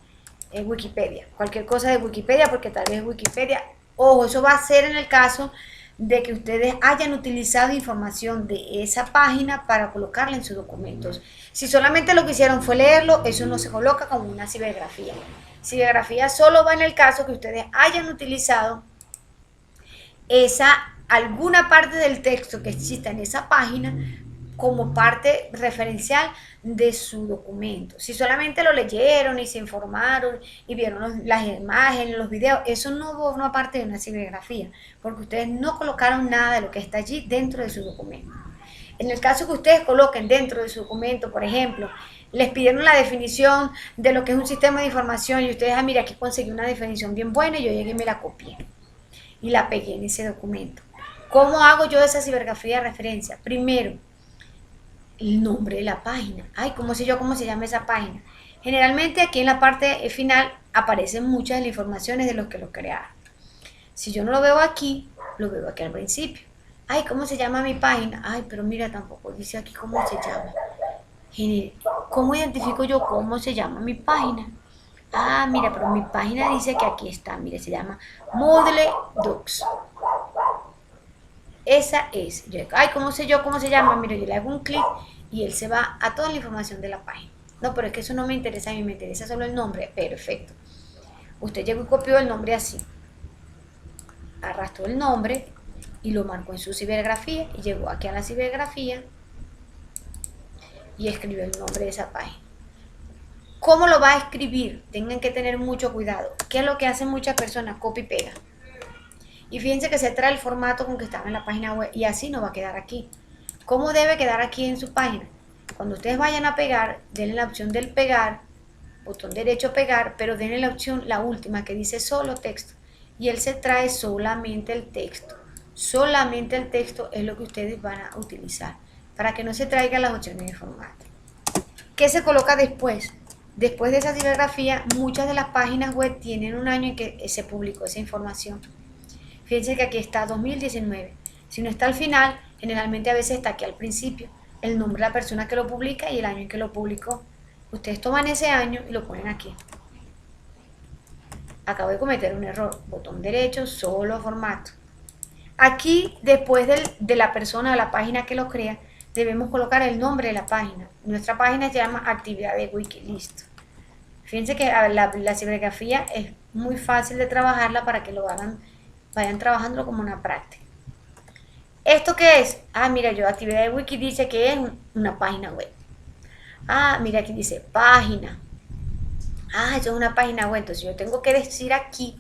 en Wikipedia, cualquier cosa de Wikipedia, porque tal vez Wikipedia, ojo, eso va a ser en el caso de que ustedes hayan utilizado información de esa página para colocarla en sus documentos. Si solamente lo que hicieron fue leerlo, eso no se coloca como una cibergrafía. Cibergrafía solo va en el caso que ustedes hayan utilizado alguna parte del texto que exista en esa página como parte referencial de su documento. Si solamente lo leyeron y se informaron y vieron las imágenes, los videos, eso no forma parte de una cibergrafía, porque ustedes no colocaron nada de lo que está allí dentro de su documento. En el caso que ustedes coloquen dentro de su documento, por ejemplo, les pidieron la definición de lo que es un sistema de información y ustedes, mira, aquí conseguí una definición bien buena y yo llegué y me la copié y la pegué en ese documento. ¿Cómo hago yo esa cibergrafía de referencia? Primero, el nombre de la página. Ay, ¿cómo sé yo cómo se llama esa página? Generalmente aquí en la parte final aparecen muchas de las informaciones de los que lo crearon. Si yo no lo veo aquí, lo veo aquí al principio. Ay, ¿cómo se llama mi página? Ay, pero mira, tampoco dice aquí cómo se llama. ¿Cómo identifico yo cómo se llama mi página? Ah, mira, pero mi página dice que aquí está, mire, se llama Moodle Docs. Esa es. Ay, ¿cómo sé yo cómo se llama? Mire, yo le hago un clic y él se va a toda la información de la página. No, pero es que eso no me interesa a mí, me interesa solo el nombre. Perfecto. Usted llegó y copió el nombre así. Arrastró el nombre y lo marcó en su cibergrafía y llegó aquí a la cibergrafía y escribió el nombre de esa página. ¿Cómo lo va a escribir? Tengan que tener mucho cuidado. ¿Qué es lo que hacen muchas personas? Copia y pega. Y fíjense que se trae el formato con que estaba en la página web y así no va a quedar aquí. ¿Cómo debe quedar aquí en su página? Cuando ustedes vayan a pegar, denle la opción del pegar, botón derecho pegar, pero denle la opción, la última, que dice solo texto. Y él se trae solamente el texto. Solamente el texto es lo que ustedes van a utilizar, para que no se traigan las opciones de formato. ¿Qué se coloca después? Después de esa cibergrafía, muchas de las páginas web tienen un año en que se publicó esa información. Fíjense que aquí está 2019. Si no está al final, generalmente a veces está aquí al principio, el nombre de la persona que lo publica y el año en que lo publicó. Ustedes toman ese año y lo ponen aquí. Acabo de cometer un error. Botón derecho, solo formato. Aquí, después de la persona o la página que lo crea, debemos colocar el nombre de la página. Nuestra página se llama Actividad de Wiki. Listo. Fíjense que la cibergrafía es muy fácil de trabajarla para que lo vayan trabajándolo como una práctica. ¿Esto qué es? Ah, mira, yo Actividad de Wiki dice que es una página web. Ah, mira, aquí dice página. Ah, eso es una página web. Entonces yo tengo que decir aquí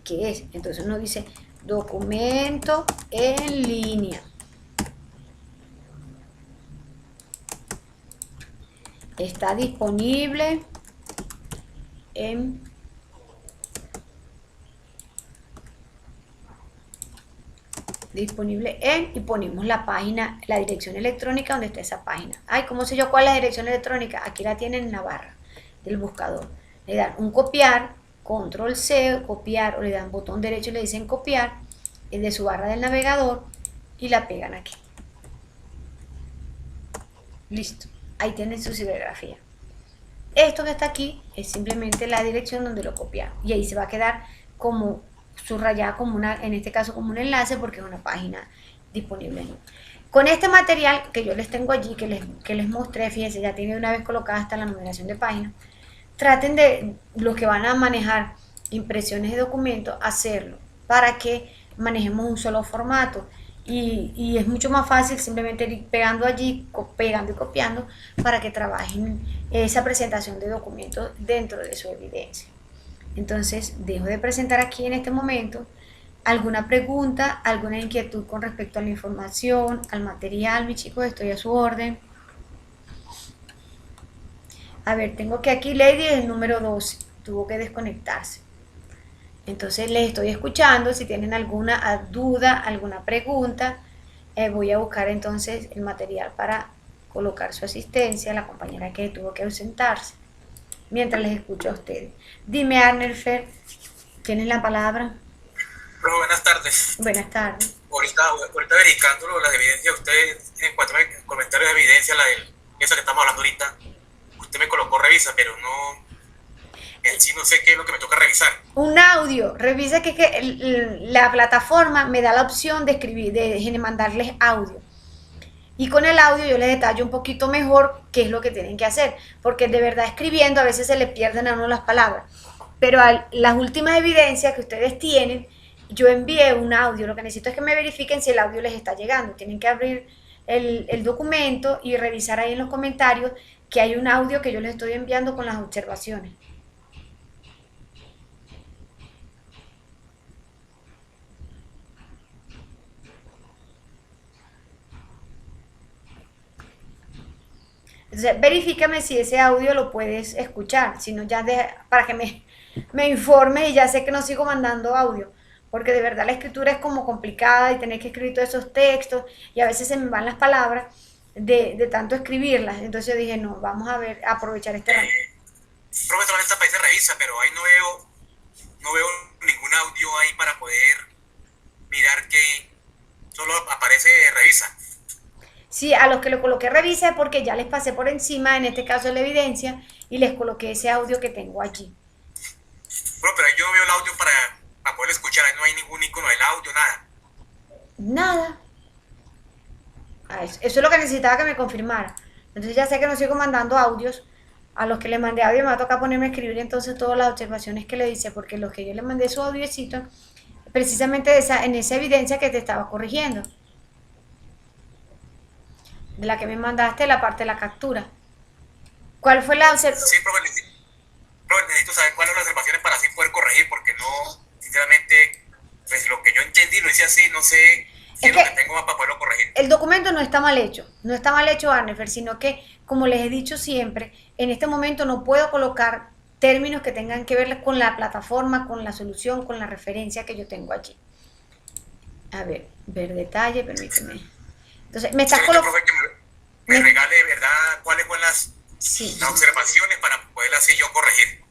qué es. Entonces uno dice documento en línea. Está disponible en disponible en, y ponemos la página, la dirección electrónica donde está esa página. Ay, ¿cómo sé yo cuál es la dirección electrónica? Aquí la tienen en la barra del buscador. Le dan un copiar, control C, copiar, o le dan botón derecho y le dicen copiar, es de su barra del navegador, y la pegan aquí. Listo, ahí tienen su serigrafía. Esto que está aquí es simplemente la dirección donde lo copiaron, y ahí se va a quedar como subrayada, como una, en este caso como un enlace, porque es una página disponible. Con este material que yo les tengo allí, que les mostré, fíjense, ya tiene una vez colocada hasta la numeración de páginas. Traten de, los que van a manejar impresiones de documentos, hacerlo para que manejemos un solo formato, y es mucho más fácil simplemente ir pegando allí, pegando y copiando, para que trabajen esa presentación de documentos dentro de su evidencia. Entonces dejo de presentar aquí en este momento. ¿Alguna pregunta, alguna inquietud con respecto a la información, al material, mis chicos? Estoy a su orden. A ver, tengo que aquí Lady es el número 12, tuvo que desconectarse. Entonces les estoy escuchando. Si tienen alguna duda, alguna pregunta, voy a buscar entonces el material para colocar su asistencia, la compañera que tuvo que ausentarse, mientras les escucho a ustedes. Dime, Arnerfer, ¿tienes la palabra? Hola, buenas tardes. Buenas tardes. Ahorita verificándolo, las evidencias, usted encuentra comentarios de evidencia, esa que estamos hablando ahorita, usted me colocó revisa, pero no, en sí no sé qué es lo que me toca revisar. Un audio, revisa que la plataforma me da la opción de escribir, de mandarles audio. Y con el audio yo les detallo un poquito mejor qué es lo que tienen que hacer, porque de verdad escribiendo a veces se le pierden a uno las palabras. Pero las últimas evidencias que ustedes tienen, yo envié un audio. Lo que necesito es que me verifiquen si el audio les está llegando. Tienen que abrir el documento y revisar ahí en los comentarios que hay un audio que yo les estoy enviando con las observaciones. Entonces, verifícame si ese audio lo puedes escuchar, si no ya para que me informe, y ya sé que no sigo mandando audio, porque de verdad la escritura es como complicada y tener que escribir todos esos textos, y a veces se me van las palabras de tanto escribirlas. Entonces yo dije, no, vamos a ver, a aprovechar este rato. Profe, solamente aparece revisa, pero ahí no veo ningún audio ahí para poder mirar que solo aparece revisa. Sí, a los que lo coloqué revise porque ya les pasé por encima, en este caso la evidencia, y les coloqué ese audio que tengo allí. Bueno, pero ahí yo no veo el audio para poder escuchar, ahí no hay ningún icono del audio, nada. Nada. Eso es lo que necesitaba que me confirmara. Entonces ya sé que no sigo mandando audios. A los que le mandé audio me va a tocar ponerme a escribir entonces todas las observaciones que le hice, porque los que yo le mandé su audiocito, precisamente en esa evidencia que te estaba corrigiendo, de la que me mandaste, la parte de la captura. ¿Cuál fue la observación? Sí, profe, necesito saber cuáles son las observaciones para así poder corregir, porque no, sinceramente, pues lo que yo entendí lo hice así, no sé qué es lo que tengo más para poderlo corregir. El documento no está mal hecho, no está mal hecho, Arnefer, sino que, como les he dicho siempre, en este momento no puedo colocar términos que tengan que ver con la plataforma, con la solución, con la referencia que yo tengo allí. A ver detalle, permíteme. Entonces, me estás colocando... Me regale, ¿verdad?, cuáles fueron las observaciones para poder así yo corregir.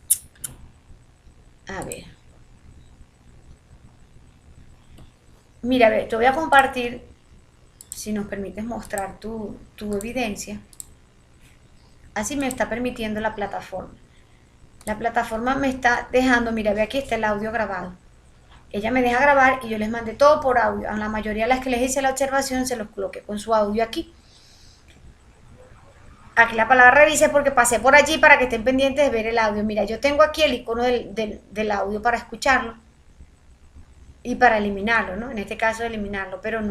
A ver. Mira, a ver, te voy a compartir, si nos permites mostrar tu evidencia. Así me está permitiendo la plataforma. La plataforma me está dejando, mira, ve, aquí está el audio grabado. Ella me deja grabar y yo les mandé todo por audio. A la mayoría de las que les hice la observación se los coloqué con su audio aquí. Aquí la palabra revise porque pasé por allí para que estén pendientes de ver el audio. Mira, yo tengo aquí el icono del audio para escucharlo y para eliminarlo, ¿no? En este caso eliminarlo, pero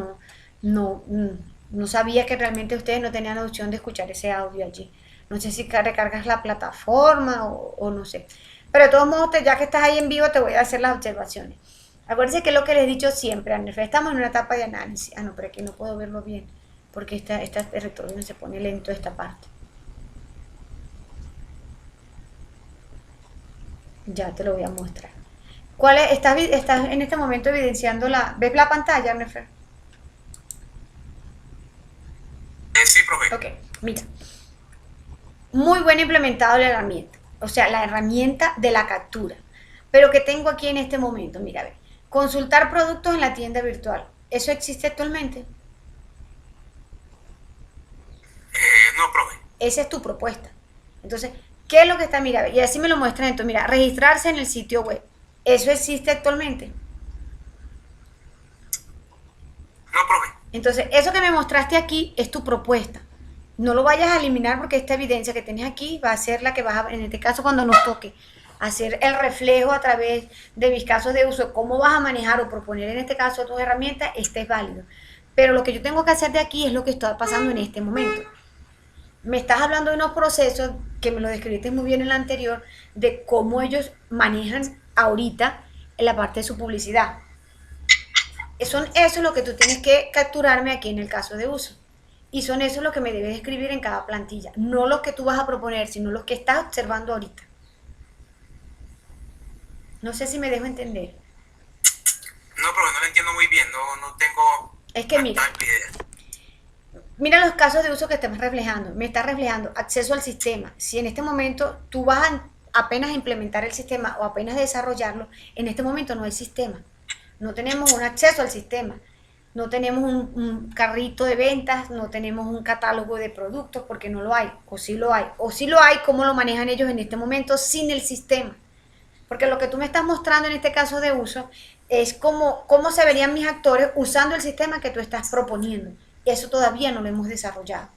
no sabía que realmente ustedes no tenían la opción de escuchar ese audio allí. No sé si recargas la plataforma o no sé. Pero de todos modos, ya que estás ahí en vivo, te voy a hacer las observaciones. Acuérdense que es lo que les he dicho siempre, estamos en una etapa de análisis. Ah, no, pero aquí no puedo verlo bien, porque este retorno se pone lento esta parte. Ya te lo voy a mostrar. ¿Cuál es? ¿Estás en este momento evidenciando ¿ves la pantalla, Nefer? profe. Ok, mira, muy buena implementado la herramienta, o sea, la herramienta de la captura. Pero que tengo aquí en este momento, mira, a ver, consultar productos en la tienda virtual. ¿Eso existe actualmente? No, profe. Esa es tu propuesta. Entonces, ¿qué es lo que está? Mira, y así me lo muestran entonces, mira, registrarse en el sitio web. ¿Eso existe actualmente? No, profe. Entonces, eso que me mostraste aquí es tu propuesta. No lo vayas a eliminar porque esta evidencia que tienes aquí va a ser la que vas a, en este caso cuando nos toque, hacer el reflejo a través de mis casos de uso, cómo vas a manejar o proponer en este caso tus herramientas, este es válido. Pero lo que yo tengo que hacer de aquí es lo que está pasando en este momento. Me estás hablando de unos procesos que me lo describiste muy bien en la anterior, de cómo ellos manejan ahorita en la parte de su publicidad. Eso es lo que tú tienes que capturarme aquí en el caso de uso. Y son eso lo que me debes escribir en cada plantilla. No los que tú vas a proponer, sino los que estás observando ahorita. No sé si me dejo entender. No, profe, no lo entiendo muy bien. No tengo Es que mira, mira los casos de uso que estás reflejando. Me está reflejando acceso al sistema. Si en este momento tú vas a apenas implementar el sistema o apenas desarrollarlo, en este momento no hay sistema. No tenemos un acceso al sistema. No tenemos un carrito de ventas, no tenemos un catálogo de productos porque no lo hay, o sí lo hay. O sí lo hay, ¿cómo lo manejan ellos en este momento sin el sistema? Porque lo que tú me estás mostrando en este caso de uso es cómo se verían mis actores usando el sistema que tú estás proponiendo. Eso todavía no lo hemos desarrollado.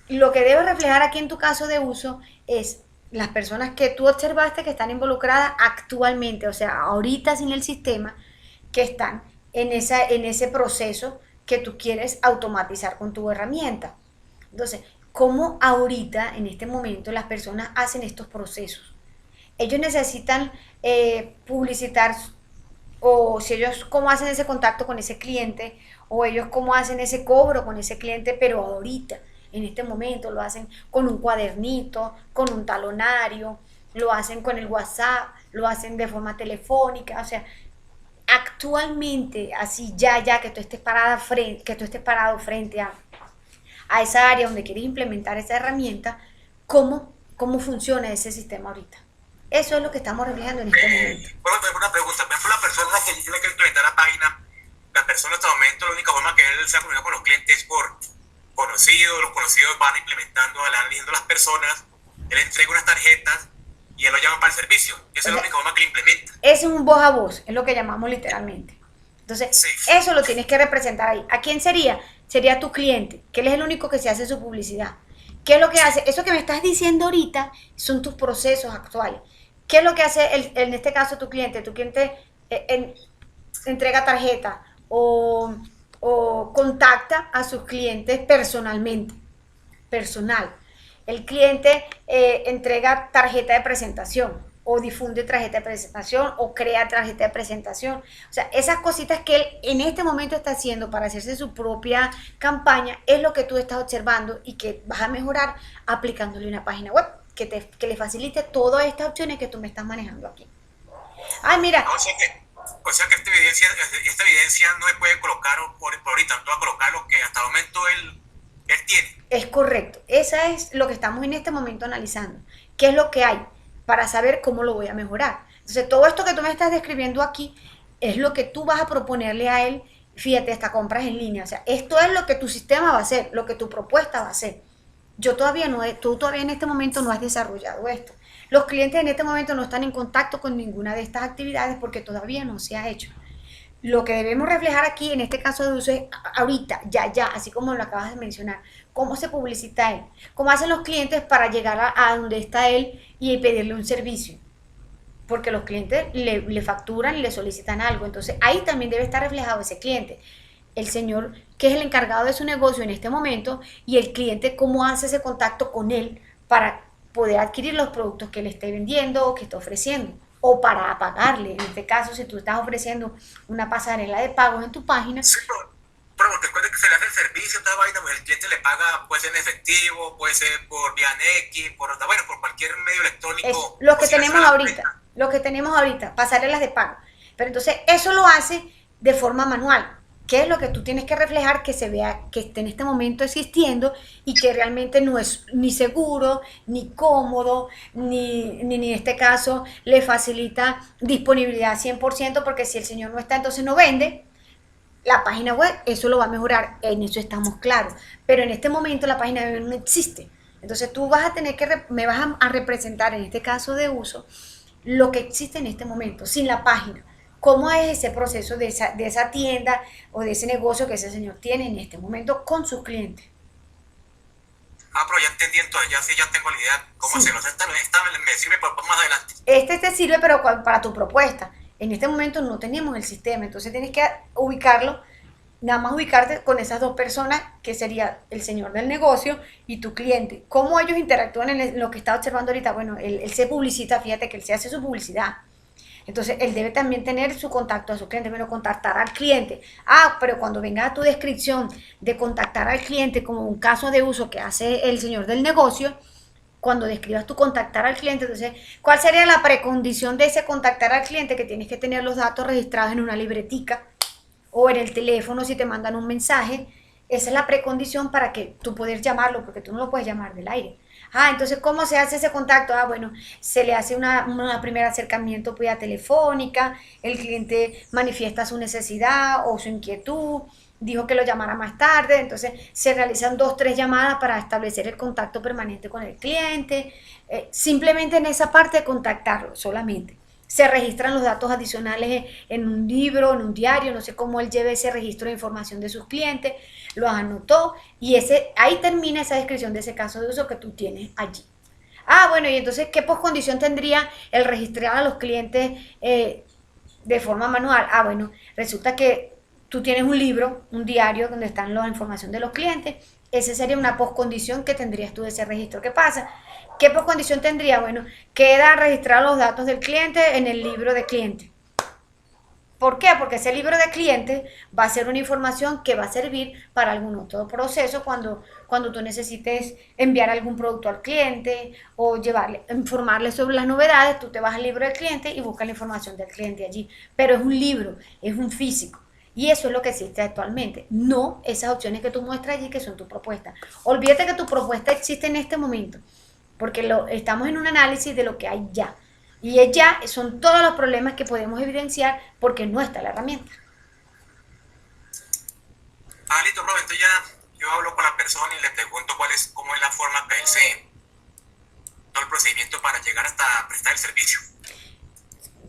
Lo que debe reflejar aquí en tu caso de uso es las personas que tú observaste que están involucradas actualmente, o sea, ahorita sin el sistema, que están en ese proceso que tú quieres automatizar con tu herramienta. Entonces, ¿cómo ahorita, en este momento, las personas hacen estos procesos? Ellos necesitan publicitar, o si ellos cómo hacen ese contacto con ese cliente, o ellos cómo hacen ese cobro con ese cliente, pero ahorita, en este momento, lo hacen con un cuadernito, con un talonario, lo hacen con el WhatsApp, lo hacen de forma telefónica, o sea, actualmente, así ya que tú estés que tú estés parado frente a esa área donde quieres implementar esa herramienta, cómo funciona ese sistema ahorita. Eso es lo que estamos reflejando en este momento. Bueno, tengo una pregunta. Por ejemplo, la persona que tiene que implementar la página, la persona hasta el momento, la única forma que él se ha comunicado con los clientes es por conocidos. Los conocidos van implementando, van eligiendo las personas, él entrega unas tarjetas y él lo llama para el servicio. Esa es la única forma que él implementa. Es un voz a voz, es lo que llamamos literalmente. Entonces, sí, eso lo tienes que representar ahí. ¿A quién sería? Sería tu cliente, que él es el único que se hace su publicidad. ¿Qué es lo que hace? Eso que me estás diciendo ahorita son tus procesos actuales. ¿Qué es lo que hace en este caso tu cliente? Tu cliente entrega tarjeta o contacta a sus clientes personalmente, personal. El cliente entrega tarjeta de presentación o difunde tarjeta de presentación o crea tarjeta de presentación. O sea, esas cositas que él en este momento está haciendo para hacerse su propia campaña es lo que tú estás observando y que vas a mejorar aplicándole una página web que le facilite todas estas opciones que tú me estás manejando aquí. Ay, mira. O sea que esta evidencia no se puede colocar por ahorita, no va a colocar lo que hasta el momento él tiene. Es correcto. Esa es lo que estamos en este momento analizando. ¿Qué es lo que hay? Para saber cómo lo voy a mejorar. Entonces, todo esto que tú me estás describiendo aquí es lo que tú vas a proponerle a él. Fíjate, hasta compras en línea. O sea, esto es lo que tu sistema va a hacer, lo que tu propuesta va a hacer. Tú todavía en este momento no has desarrollado esto. Los clientes en este momento no están en contacto con ninguna de estas actividades porque todavía no se ha hecho. Lo que debemos reflejar aquí, en este caso de uso, es ahorita, ya, así como lo acabas de mencionar, cómo se publicita él, cómo hacen los clientes para llegar a donde está él y pedirle un servicio. Porque los clientes le facturan y le solicitan algo. Entonces, ahí también debe estar reflejado ese cliente. El señor que es el encargado de su negocio en este momento y el cliente cómo hace ese contacto con él para poder adquirir los productos que le esté vendiendo o que esté ofreciendo o para pagarle. En este caso, si tú estás ofreciendo una pasarela de pagos en tu página. Sí, pero porque recuerda que se le hace el servicio, toda vaina, pues el cliente le paga, puede ser en efectivo, puede ser por vía X, por cualquier medio electrónico. Es lo que tenemos ahorita, pasarelas de pago. Pero entonces eso lo hace de forma manual. ¿Qué es lo que tú tienes que reflejar que se vea que esté en este momento existiendo y que realmente no es ni seguro, ni cómodo, ni en este caso le facilita disponibilidad 100%, porque si el señor no está, entonces no vende? La página web, eso lo va a mejorar, en eso estamos claros. Pero en este momento la página web no existe. Entonces tú vas a tener que, me vas a representar en este caso de uso lo que existe en este momento, sin la página. ¿Cómo es ese proceso de esa tienda o de ese negocio que ese señor tiene en este momento con sus clientes? Pero ya entendí, entonces ya sí, ya tengo la idea cómo hacerlo. Esta me sirve para más adelante. Este te sirve, pero para tu propuesta. En este momento no tenemos el sistema, entonces tienes que ubicarlo, nada más ubicarte con esas dos personas, que sería el señor del negocio y tu cliente. ¿Cómo ellos interactúan en lo que está observando ahorita? Bueno, él se publicita, fíjate que él se hace su publicidad. Entonces, él debe también tener su contacto a su cliente, bueno, contactar al cliente. Pero cuando venga a tu descripción de contactar al cliente como un caso de uso que hace el señor del negocio, cuando describas tu contactar al cliente, entonces, ¿cuál sería la precondición de ese contactar al cliente? Que tienes que tener los datos registrados en una libretica o en el teléfono si te mandan un mensaje. Esa es la precondición para que tú puedas llamarlo, porque tú no lo puedes llamar del aire. Entonces, ¿cómo se hace ese contacto? Bueno, se le hace un primer acercamiento vía telefónica, el cliente manifiesta su necesidad o su inquietud, dijo que lo llamara más tarde, entonces se realizan 2 o 3 llamadas para establecer el contacto permanente con el cliente, simplemente en esa parte de contactarlo solamente. Se registran los datos adicionales en un libro, en un diario, no sé cómo él lleve ese registro de información de sus clientes, lo anotó y ahí termina esa descripción de ese caso de uso que tú tienes allí. Bueno, y entonces, ¿qué poscondición tendría el registrar a los clientes de forma manual? Bueno, resulta que tú tienes un libro, un diario donde están la información de los clientes. Esa sería una poscondición que tendrías tú de ese registro. ¿Qué pasa? ¿Qué poscondición tendría? Bueno, queda registrar los datos del cliente en el libro de cliente. ¿Por qué? Porque ese libro de cliente va a ser una información que va a servir para algún otro proceso cuando tú necesites enviar algún producto al cliente o informarle sobre las novedades. Tú te vas al libro del cliente y buscas la información del cliente allí. Pero es un libro, es un físico. Y eso es lo que existe actualmente, no esas opciones que tú muestras allí que son tu propuesta. Olvídate que tu propuesta existe en este momento, porque estamos en un análisis de lo que hay ya. Y ya son todos los problemas que podemos evidenciar porque no está la herramienta. Listo, bro. Entonces ya yo hablo con la persona y le pregunto cómo es la forma que él todo el procedimiento para llegar hasta prestar el servicio.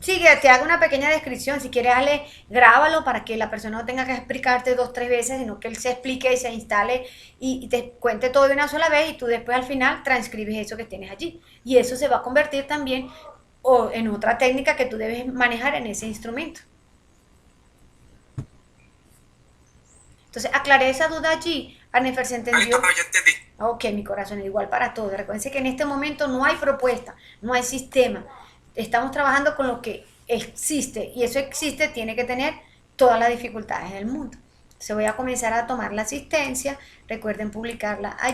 Sí, que te haga una pequeña descripción, si quieres, grábalo para que la persona no tenga que explicarte 2 o 3 veces, sino que él se explique y se instale y te cuente todo de una sola vez y tú después al final transcribes eso que tienes allí. Y eso se va a convertir también en otra técnica que tú debes manejar en ese instrumento. Entonces, aclaré esa duda allí. Arnefer, ¿se entendió? Listo, pero ya entendí. Ok, mi corazón, igual para todos. Recuerden que en este momento no hay propuesta, no hay sistema. Estamos trabajando con lo que existe y eso existe tiene que tener todas las dificultades del mundo. Se voy a comenzar a tomar la asistencia. Recuerden publicarla allí.